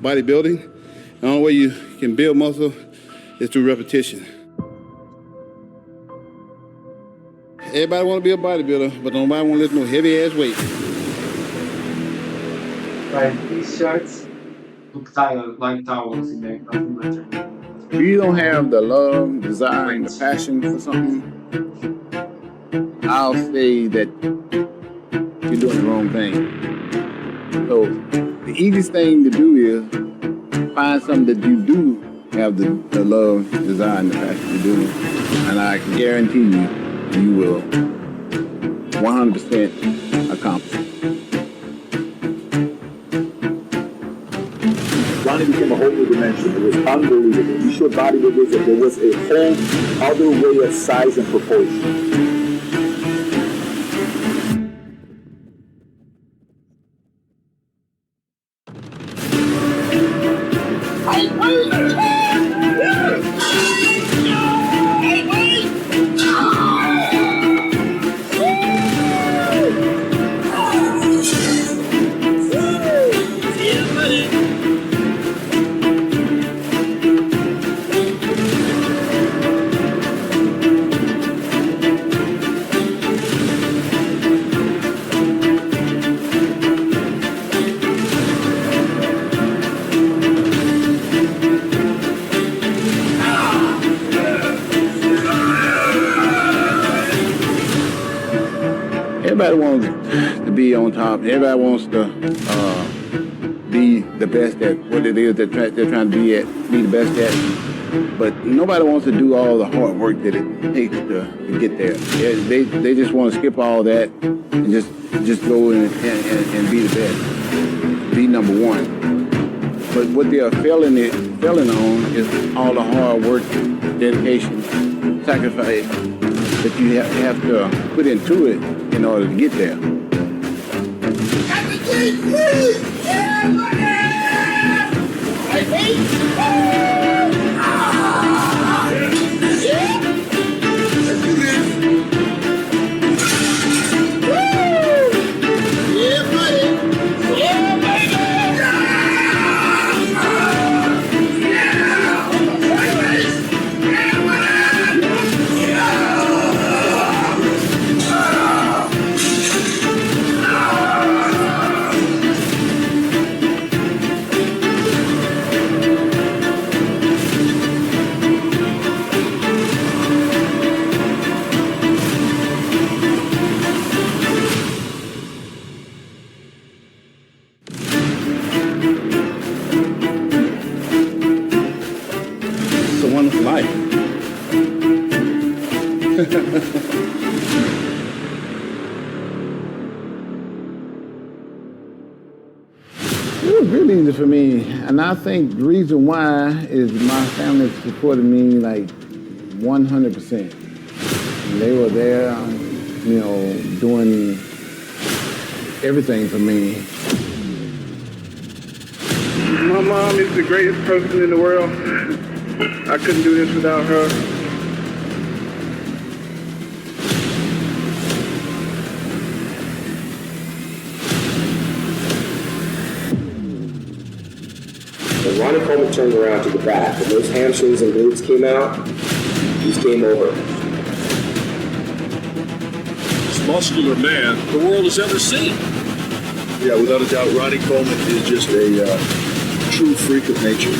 bodybuilding. The only way you can build muscle is through repetition. Everybody want to be a bodybuilder, but nobody want to lift no heavy-ass weight. Like these shirts look tired, like towels in there, nothing matter. If you don't have the love, desire, and the passion for something, I'll say that you're doing the wrong thing. So the easiest thing to do is find something that you do have the love, desire, and the passion to do. And I can guarantee you will 100% accomplish it. Ronnie became a whole new dimension. It was unbelievable. You showed bodybuilders that there was a whole other way of size and proportion. Everybody wants to be on top. Everybody wants to be the best at what it is that they're trying to be the best at. But nobody wants to do all the hard work that it takes to get there. They just want to skip all that and just go and be the best, be number one. But what they are failing on is all the hard work, dedication, sacrifice that you have to put into it in order to get there. It was really easy for me, and I think the reason why is my family supported me like 100%. They were there, doing everything for me. My mom is the greatest person in the world. I couldn't do this without her. When Ronnie Coleman turned around to the back, and those hamstrings and glutes came out, he's game over. Most muscular man the world has ever seen. Yeah, without a doubt, Ronnie Coleman is just a true freak of nature.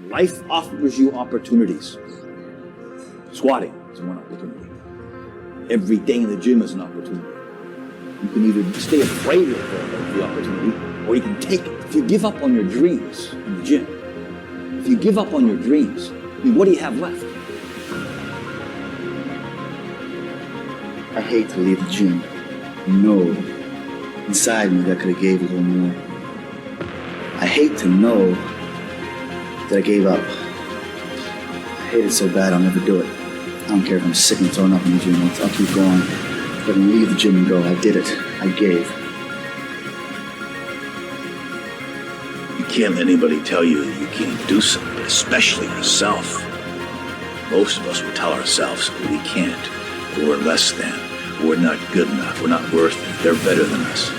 Life offers you opportunities. Squatting is one opportunity. Every day in the gym is an opportunity. You can either stay afraid of the opportunity, or you can take it. If you give up on your dreams in the gym, if you give up on your dreams, I mean, what do you have left? I hate to leave the gym. You know, inside me that could have gave a little more. I hate to know that I gave up. I hate it so bad I'll never do it. I don't care if I'm sick and thrown up in the gym. I'll keep going. If I can leave the gym and go, I did it. I gave. You can't let anybody tell you that you can't do something, especially yourself. Most of us will tell ourselves that we can't. we're less than, we're not good enough, we're not worth it, they're better than us.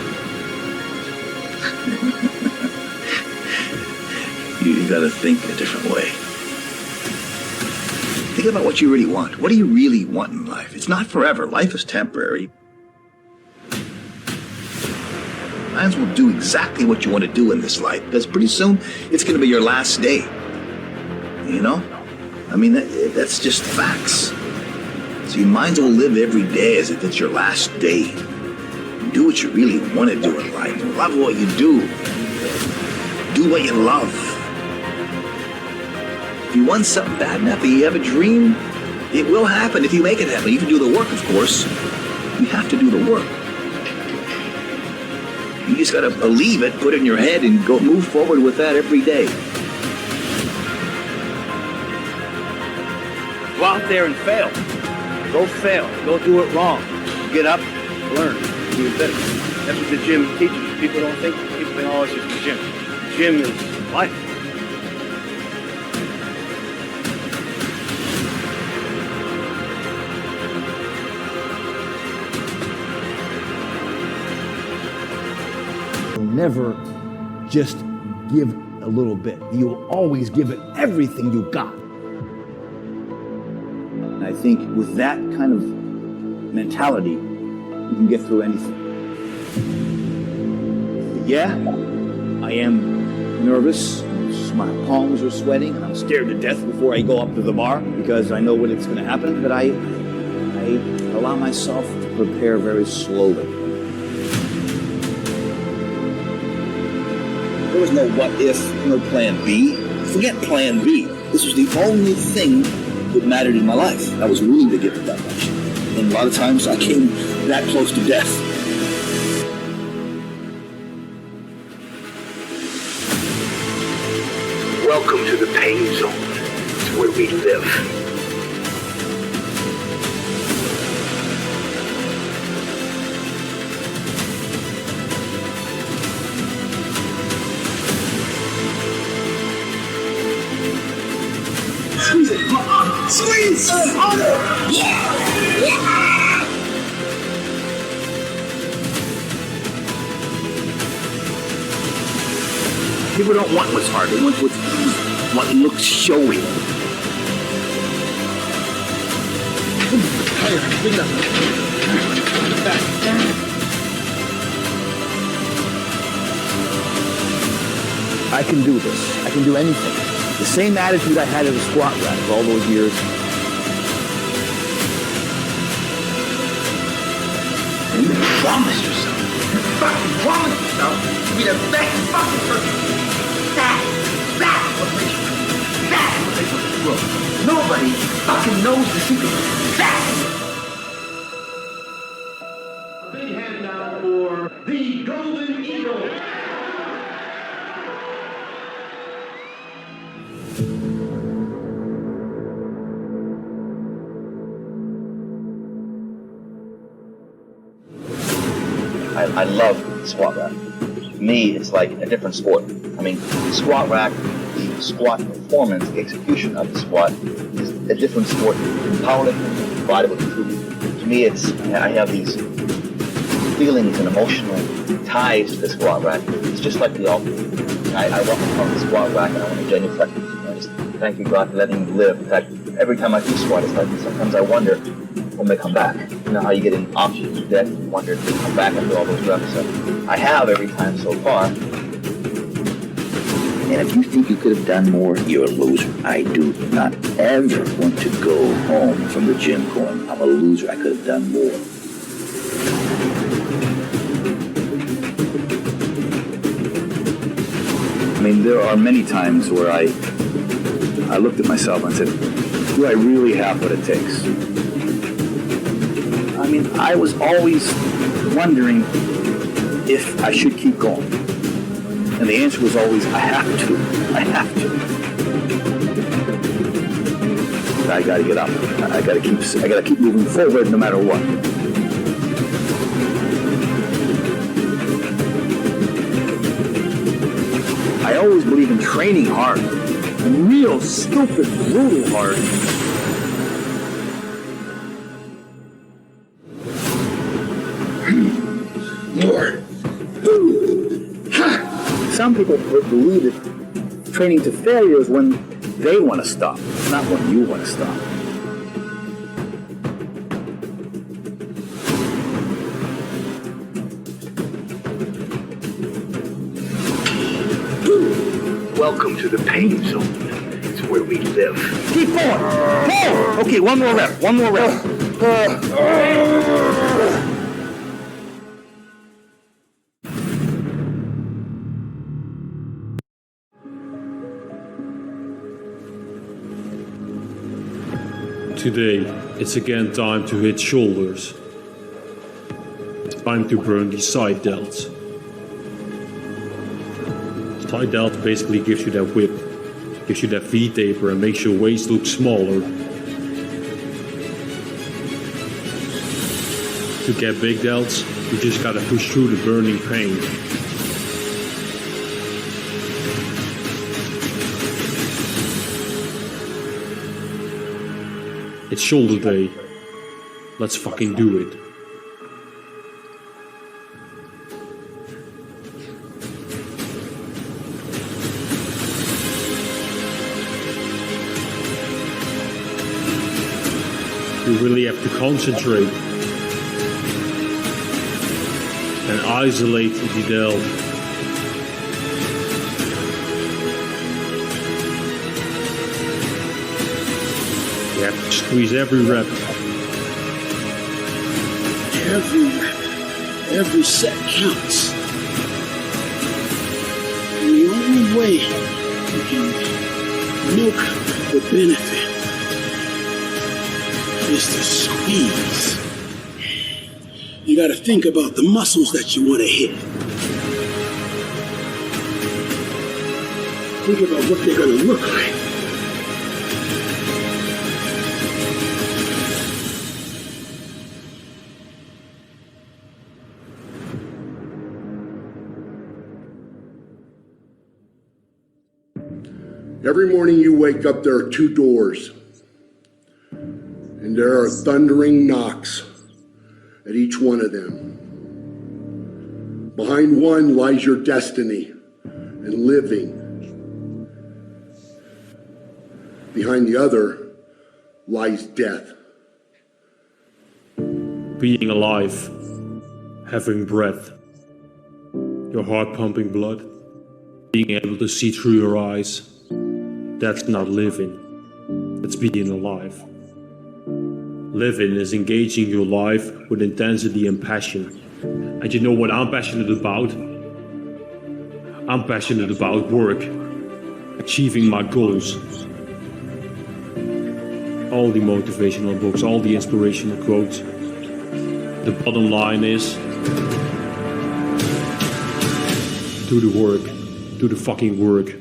You gotta think a different way. Think about what you really want. What do you really want in life? It's not forever. Life is temporary. Might as well do exactly what you want to do in this life, because pretty soon it's going to be your last day. You know? I mean, that's just facts. So you might as well live every day as if it's your last day. Do what you really want to do in life. Love what you do. Do what you love. If you want something bad enough, you have a dream, it will happen if you make it happen. You can do the work, of course. You have to do the work. You just gotta believe it, put it in your head, and go move forward with that every day. Go out there and fail. Go fail. Go do it wrong. Get up, learn, do it better. That's what the gym teaches. People don't think. People think, oh, it's just the gym. The gym is life. Never just give a little bit. You'll always give it everything you got. And I think with that kind of mentality, you can get through anything. Yeah, I am nervous. My palms are sweating, and I'm scared to death before I go up to the bar because I know when it's going to happen. But I allow myself to prepare very slowly. There was no what if, no plan B. Forget plan B. This was the only thing that mattered in my life. I was willing to give it that much. And a lot of times I came that close to death. Welcome to the pain zone. It's where we live. Squeeze it! Squeeze! Harder! Yeah! Yeah! People don't want what's hard. They want what's easy. What looks showy. Higher. Bring it up. Back. I can do this. I can do anything. The same attitude I had at the squat rack for all those years. You promised yourself. You fucking promised yourself to be the best fucking person. That's what makes you. That's what makes you grow. Nobody fucking knows the secret. That's a big hand now for the Golden Eagle. I love squat rack. To me, it's like a different sport. I mean, squat rack, the squat performance, the execution of the squat is a different sport than powerlifting, bodybuilding. To me, I have these feelings and emotional ties to the squat rack. It's just like the altar. I walk across the squat rack and I want to genuflect. I just thank you, God, for letting me live. In fact, every time I do squat, it's like sometimes I wonder when they come back. You know how you get in oxygen to death and you wonder if they come back after all those reps. So I have every time so far. And if you think you could have done more, you're a loser. I do not ever want to go home from the gym going, I'm a loser, I could have done more. I mean, there are many times where I looked at myself and said, do I really have what it takes? I mean, I was always wondering if I should keep going. And the answer was always, I have to. I have to. I gotta get up. I gotta keep moving forward no matter what. I always believe in training hard. Real stupid, brutal hard. some people believe that training to failure is when they want to stop, not when you want to stop. Welcome to the pain zone. It's where we live. Keep going. More. Okay, one more rep. One more rep. Today, it's again time to hit shoulders. Time to burn the side delts. Side delt basically gives you that whip, gives you that V-taper and makes your waist look smaller. To get big delts, you just gotta push through the burning pain. It's shoulder day. Let's fucking do it. You really have to concentrate and isolate the delt. You have to squeeze every rep. Every rep, every set counts. And the only way you can milk the benefit is to squeeze. You gotta think about the muscles that you wanna hit. Think about what they're gonna look like. Every morning you wake up, there are two doors. And there are thundering knocks at each one of them. Behind one lies your destiny and living. Behind the other lies death. Being alive, having breath, your heart pumping blood, being able to see through your eyes, that's not living, that's being alive. Living is engaging your life with intensity and passion. And you know what I'm passionate about? I'm passionate about work, achieving my goals. All the motivational books, all the inspirational quotes. The bottom line is, do the work, do the fucking work.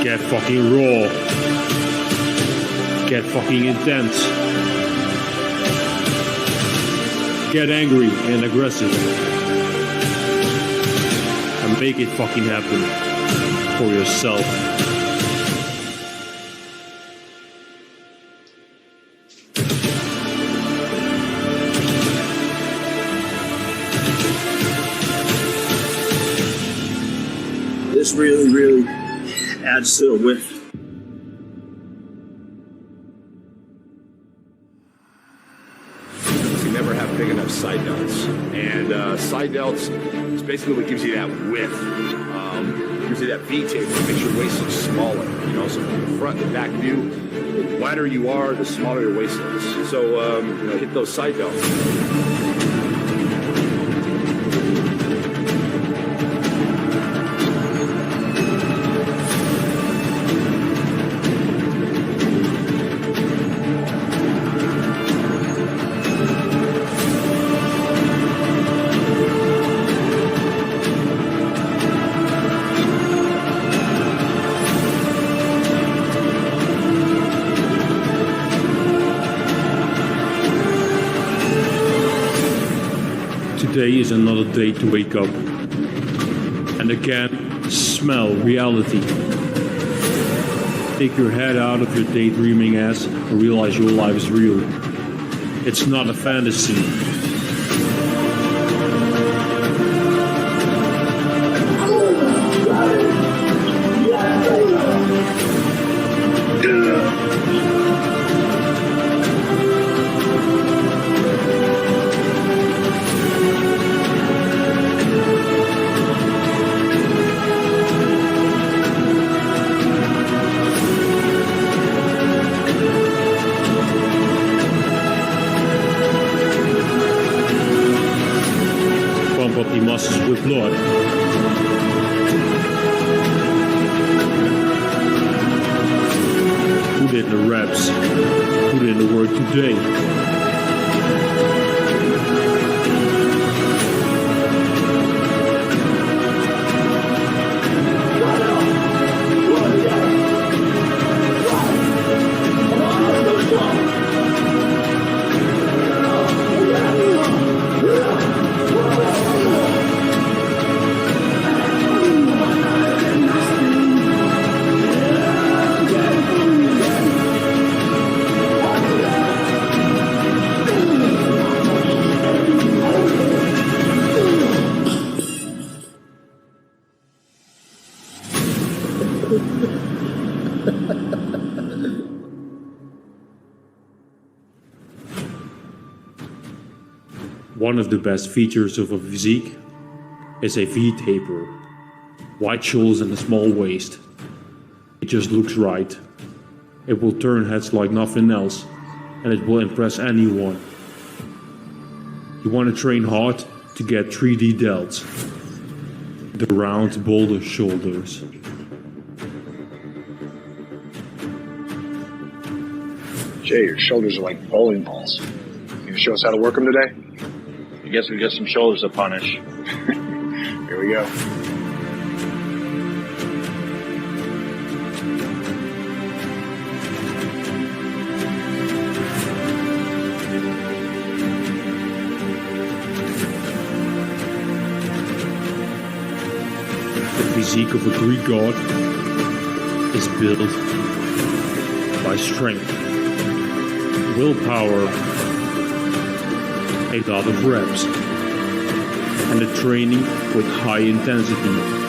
Get fucking raw. Get fucking intense. Get angry and aggressive. And make it fucking happen for yourself. This really adds to the width. You never have big enough side delts. And side delts is basically what gives you that width. Gives you that V-tape that makes your waist look smaller. You know, so from the front and back view, the wider you are, the smaller your waist is. So, hit those side delts. Today is another day to wake up and again smell reality. Take your head out of your daydreaming ass and realize your life is real. It's not a fantasy. Pump up the muscles with blood. Put in the reps. Put in the work today. One of the best features of a physique is a V-taper. Wide shoulders and a small waist. It just looks right. It will turn heads like nothing else, and it will impress anyone. You want to train hard to get 3D delts. The round, boulder shoulders. Jay, your shoulders are like bowling balls. You gonna show us how to work them today? I guess we got some shoulders to punish. Here we go. The physique of a Greek god is built by strength, willpower, a lot of reps, and a training with high intensity.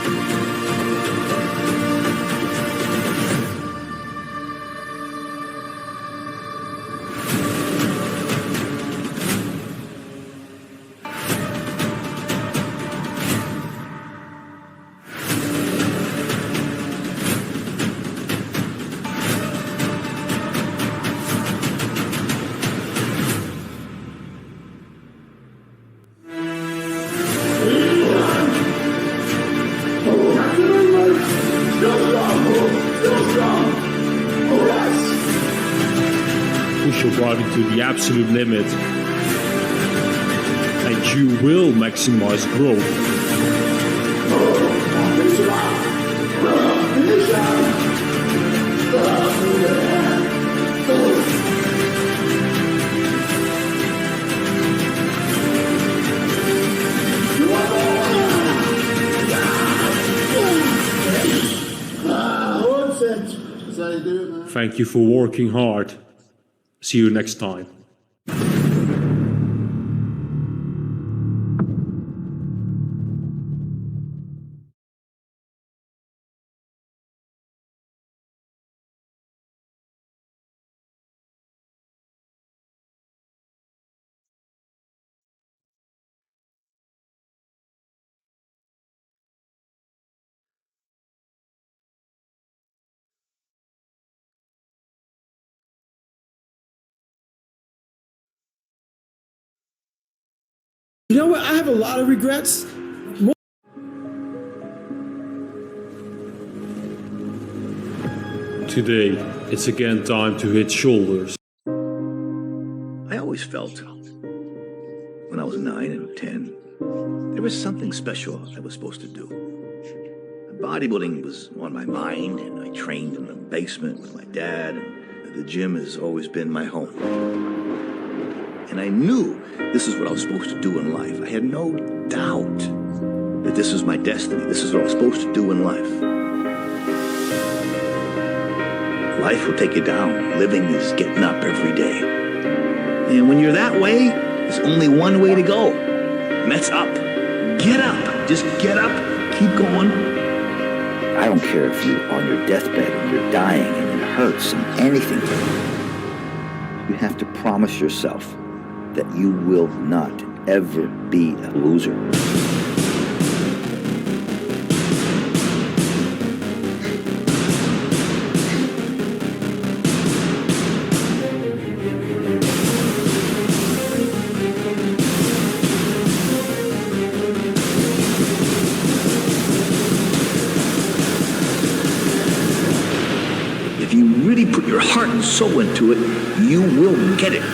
Push your body to the absolute limit, and you will maximize growth. Thank you for working hard. See you next time. You know what? I have a lot of regrets. Today, it's again time to hit shoulders. I always felt, when I was 9 and 10, there was something special I was supposed to do. Bodybuilding was on my mind, and I trained in the basement with my dad, and the gym has always been my home. And I knew this is what I was supposed to do in life. I had no doubt that this was my destiny. This is what I was supposed to do in life. Life will take you down. Living is getting up every day. And when you're that way, there's only one way to go. And that's up. Get up. Just get up. Keep going. I don't care if you're on your deathbed and you're dying and it hurts and anything. You have to promise yourself that you will not ever be a loser. If you really put your heart and soul into it, you will get it.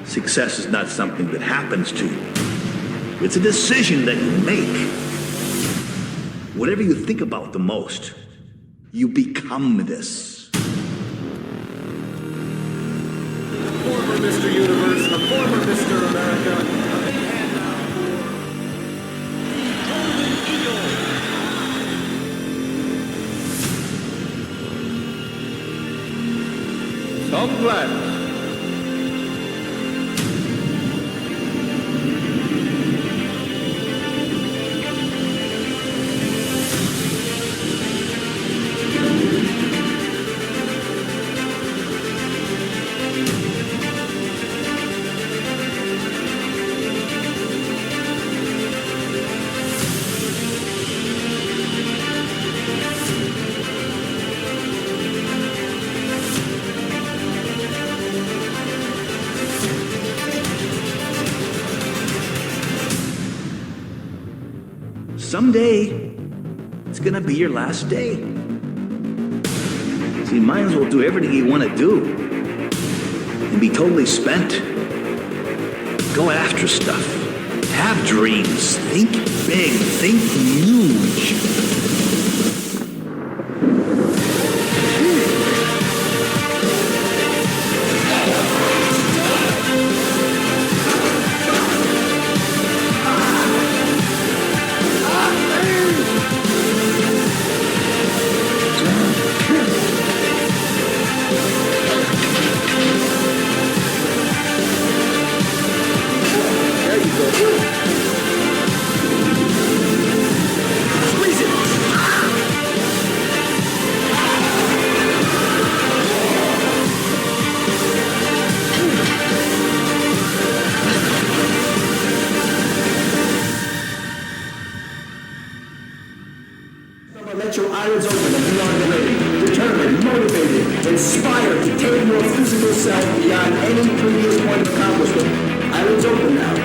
Success is not something that happens to you. It's a decision that you make. Whatever you think about the most, you become this. Former Mr. Universe, a former Mr. America, Tom Glenn. Someday, it's gonna be your last day. So you might as well do everything you want to do and be totally spent. Go after stuff. Have dreams. Think big. Think huge. Let your eyelids open and be on the ready. Determined, motivated, inspired to take your physical self beyond any previous point of accomplishment. Eyelids open now.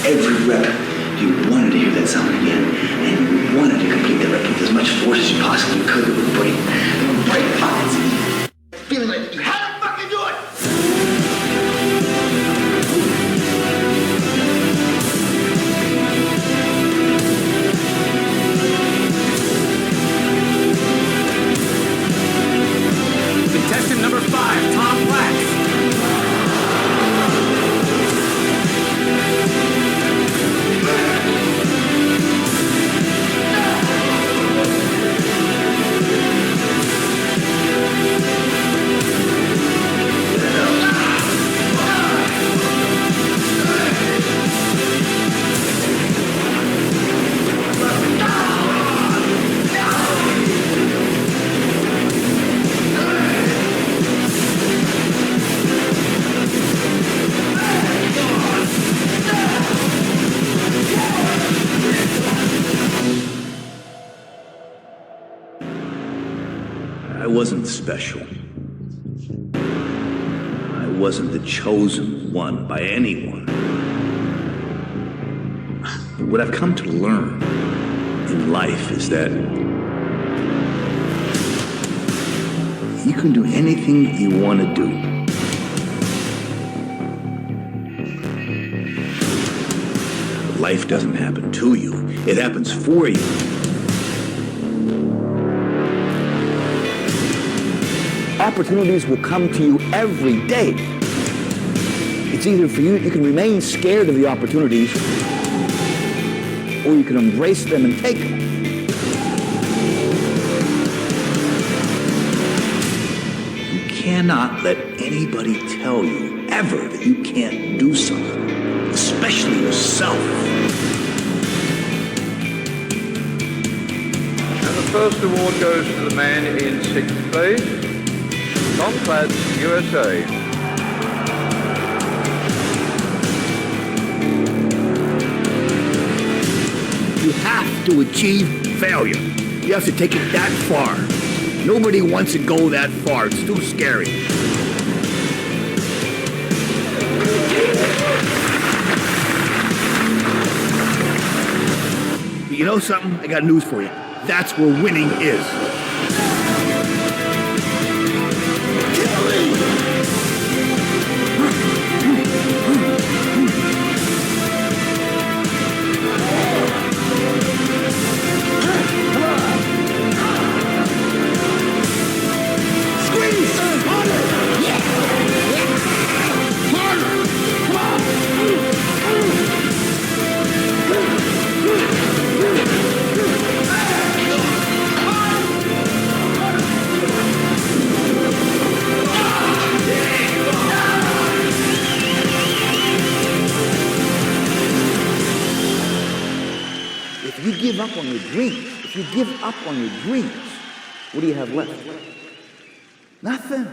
Every rep, you wanted to hear that sound again, and you wanted to complete the rep with as much force as you possibly could. It would break pockets. Feeling like you had to fucking do it! wasn't special. I wasn't the chosen one by anyone. What I've come to learn in life is that you can do anything you want to do. Life doesn't happen to you, it happens for you. Opportunities will come to you every day. It's either for you, you can remain scared of the opportunities, or you can embrace them and take them. You cannot let anybody tell you ever that you can't do something, especially yourself. And the first award goes to the man in 6th place, Tom Clad's USA. You have to achieve failure. You have to take it that far. Nobody wants to go that far. It's too scary. But you know something? I got news for you. That's where winning is. If you give up on your dreams, what do you have left? Nothing.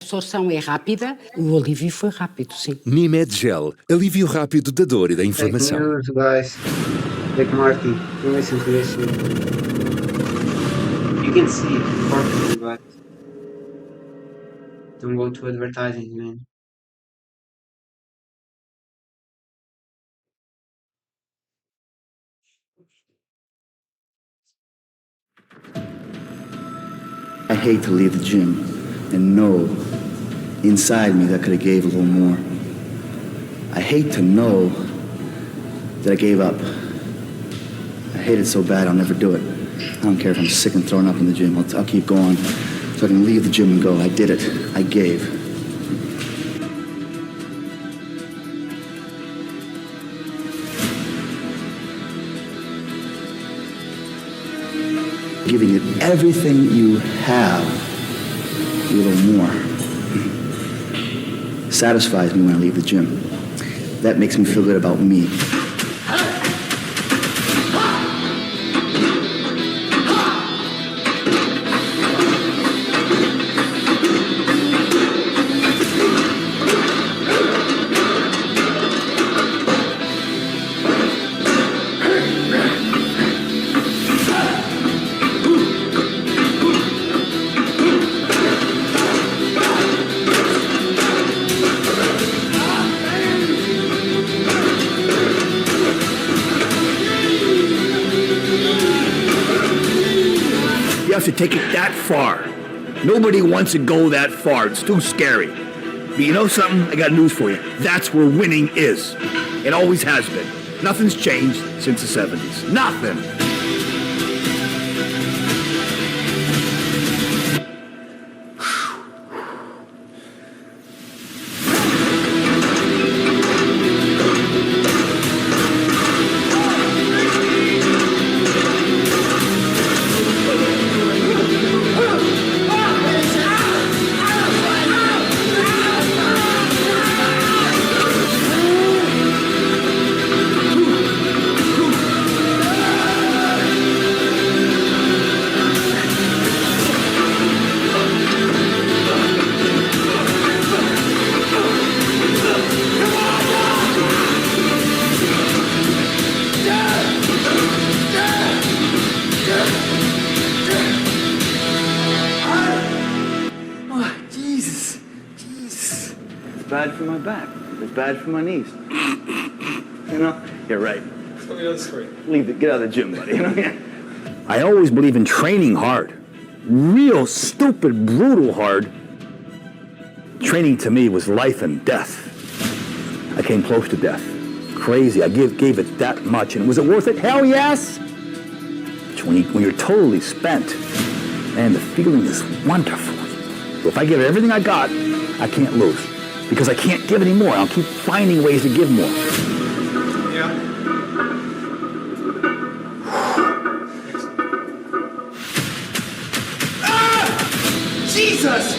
A absorção é rápida, o alívio foi rápido, sim. Nimed Gel, alívio rápido da dor e da inflamação. Fake news, guys. Like Marty, don't listen to this shit. You can see it perfectly, but don't go to advertising, man. I hate to leave the gym and know inside me that I could have gave a little more. I hate to know that I gave up. I hate it so bad I'll never do it. I don't care if I'm sick and thrown up in the gym. I'll keep going so I can leave the gym and go. I did it. I gave. Giving it everything you have, a little more. Satisfies me when I leave the gym. That makes me feel good about me. To take it that far. Nobody wants to go that far. It's too scary. But you know something? I got news for you. That's where winning is. It always has been. Nothing's changed since the 70s. Nothing. bad for my back. It's bad for my knees. You know? You're right. Get out of the gym, buddy. You know? I always believe in training hard. Real stupid, brutal hard. Training to me was life and death. I came close to death. Crazy. I gave it that much. And was it worth it? Hell yes! But when you're totally spent, man, the feeling is wonderful. So if I give everything I got, I can't lose. Because I can't give any more. I'll keep finding ways to give more. Yeah. Jesus!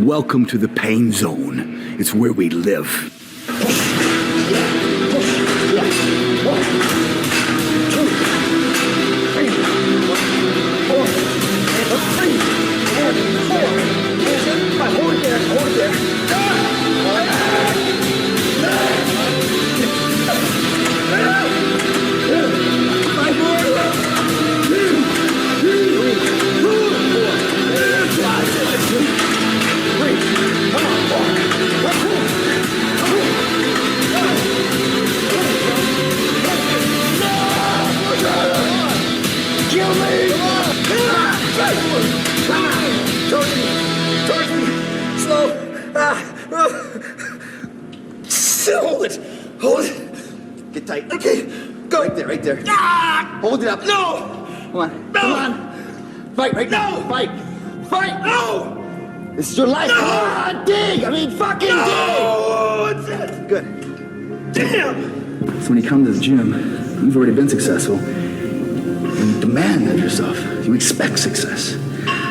Welcome to the pain zone. It's where we live. Hold it. Get tight. Okay. Go. Right there. Ah! Hold it up. No. Come on. No. Come on. Fight right now. Fight. No. This is your life. No. Come on. Dig. I mean, fucking dig. That's it. Good. Damn. So when you come to the gym, you've already been successful. You demand of yourself. You expect success.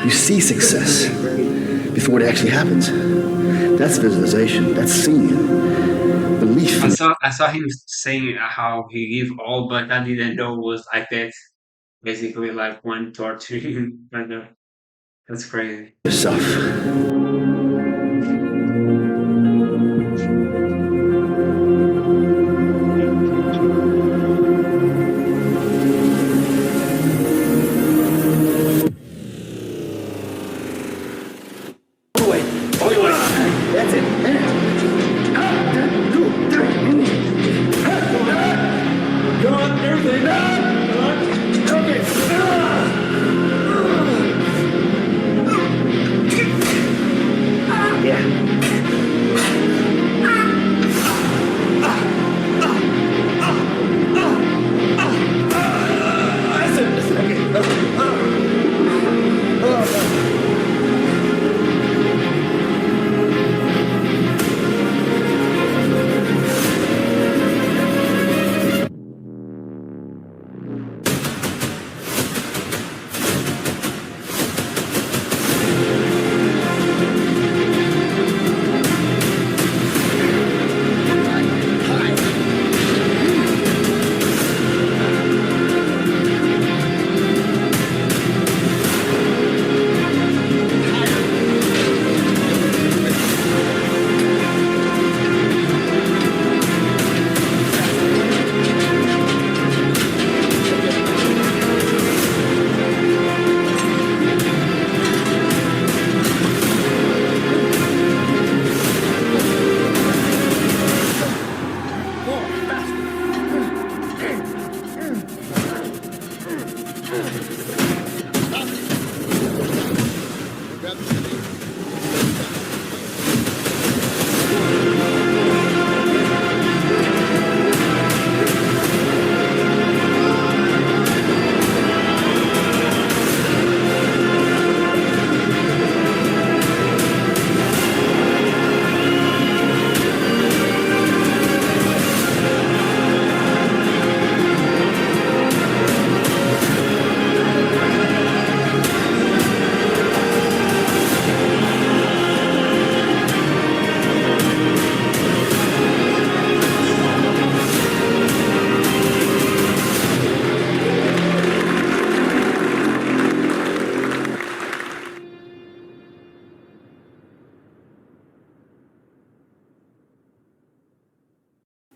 You see success before it actually happens. That's visualization. That's seeing. Belief. I saw him saying how he gave all, but I didn't know it was like that. Basically, like one torturing. That's crazy. Yourself. That's it. Come on, everything. Okay.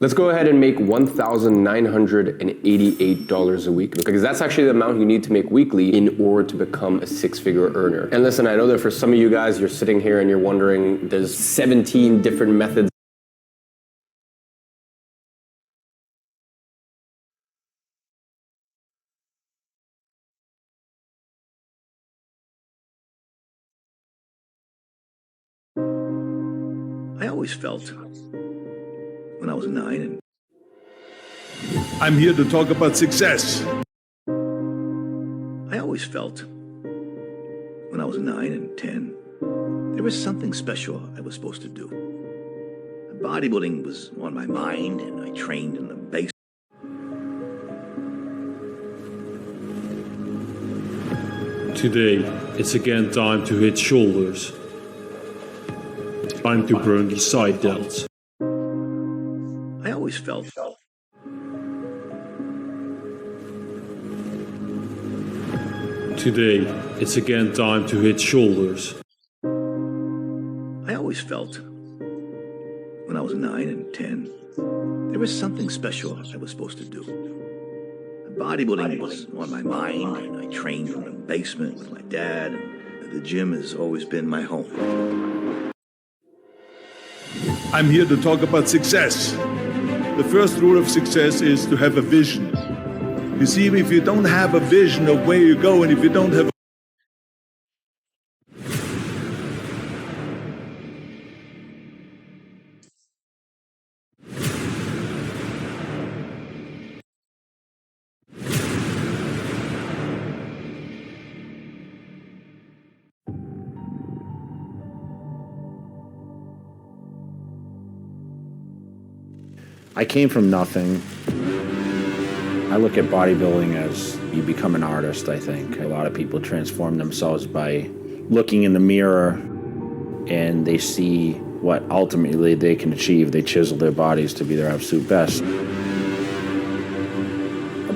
Let's go ahead and make $1,988 a week, because that's actually the amount you need to make weekly in order to become a six-figure earner. And listen, I know that for some of you guys, you're sitting here and you're wondering, there's 17 different methods. I always felt, when I was 9 and I'm here to talk about success. I always felt, when I was 9 and 10, there was something special I was supposed to do. Bodybuilding was on my mind, and I trained in the basement. Today, it's again time to hit shoulders. Time to burn the side delts. I always felt. Today, it's again time to hit shoulders. I always felt, when I was 9 and 10, there was something special I was supposed to do. Bodybuilding was on my mind, and I trained in the basement with my dad, and the gym has always been my home. I'm here to talk about success. The first rule of success is to have a vision. You see, if you don't have a vision of where you go, and if you don't have I came from nothing. I look at bodybuilding as you become an artist, I think. A lot of people transform themselves by looking in the mirror and they see what ultimately they can achieve. They chisel their bodies to be their absolute best.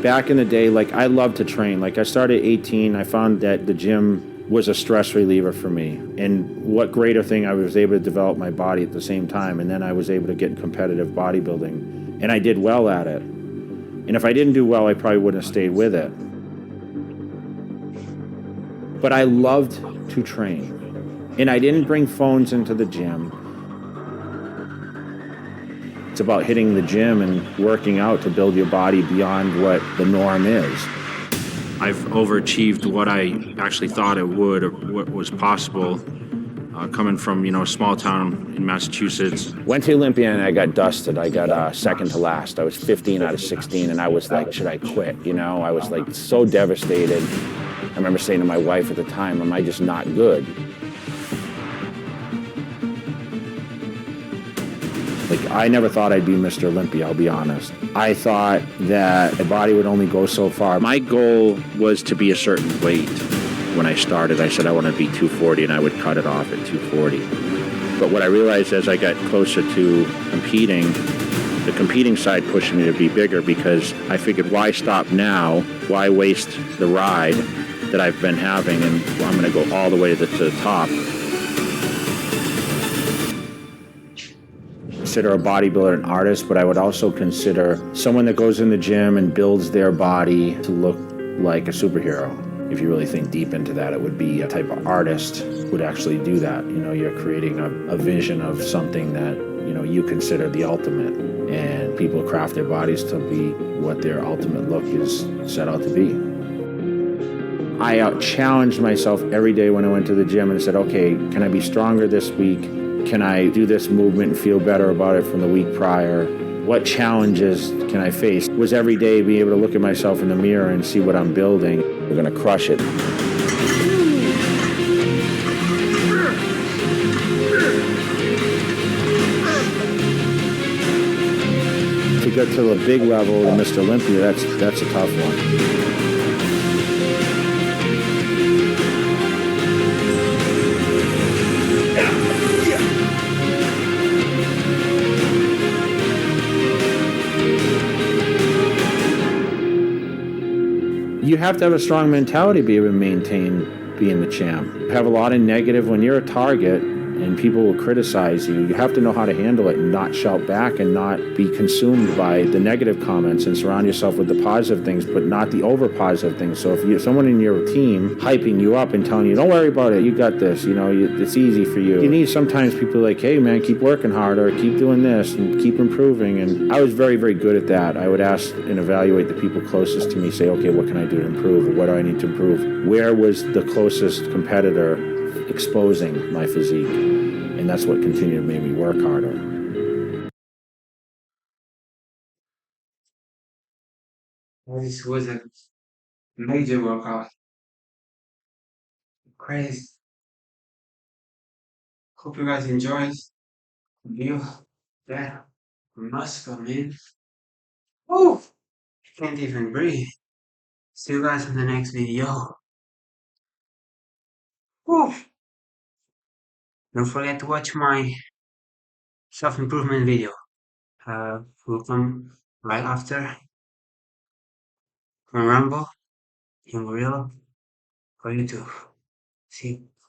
Back in the day, I loved to train. I started at 18, I found that the gym was a stress reliever for me. And what greater thing, I was able to develop my body at the same time, and then I was able to get in competitive bodybuilding. And I did well at it. And if I didn't do well, I probably wouldn't have stayed with it. But I loved to train. And I didn't bring phones into the gym. It's about hitting the gym and working out to build your body beyond what the norm is. I've overachieved what I actually thought it would, or what was possible, coming from, a small town in Massachusetts. Went to Olympia and I got dusted. I got second to last. I was 15 out of 16 and I was like, should I quit? I was so devastated. I remember saying to my wife at the time, am I just not good? I never thought I'd be Mr. Olympia, I'll be honest. I thought that my body would only go so far. My goal was to be a certain weight. When I started, I said I want to be 240 and I would cut it off at 240. But what I realized as I got closer to competing, the competing side pushed me to be bigger, because I figured, why stop now? Why waste the ride that I've been having? And I'm going to go all the way to the top. Consider a bodybuilder an artist, but I would also consider someone that goes in the gym and builds their body to look like a superhero. If you really think deep into that, it would be a type of artist would actually do that. You're creating a vision of something that, you consider the ultimate, and people craft their bodies to be what their ultimate look is set out to be. I challenged myself every day when I went to the gym and said, okay, can I be stronger this week? Can I do this movement and feel better about it from the week prior? What challenges can I face? Was every day be able to look at myself in the mirror and see what I'm building. We're gonna crush it. To get to the big level of Mr. Olympia, that's a tough one. You have to have a strong mentality to be able to maintain being the champ. You have a lot of negative when you're a target. and people will criticize you. You have to know how to handle it and not shout back and not be consumed by the negative comments, and surround yourself with the positive things, but not the over positive things. So if you're someone in your team hyping you up and telling you, don't worry about it, you got this, it's easy for you. You need sometimes people like, hey man, keep working harder, keep doing this, and keep improving. And I was very, very good at that. I would ask and evaluate the people closest to me, say, okay, what can I do to improve? Or what do I need to improve? Where was the closest competitor exposing my physique? And that's what continued to make me work harder. This was a major workout. Crazy. Hope you guys enjoyed the view. Yeah, muscle, man. Oh, can't even breathe. See you guys in the next video. Woo. Don't forget to watch my self-improvement video. Will come right after from Rambo in Gorilla for YouTube. See you.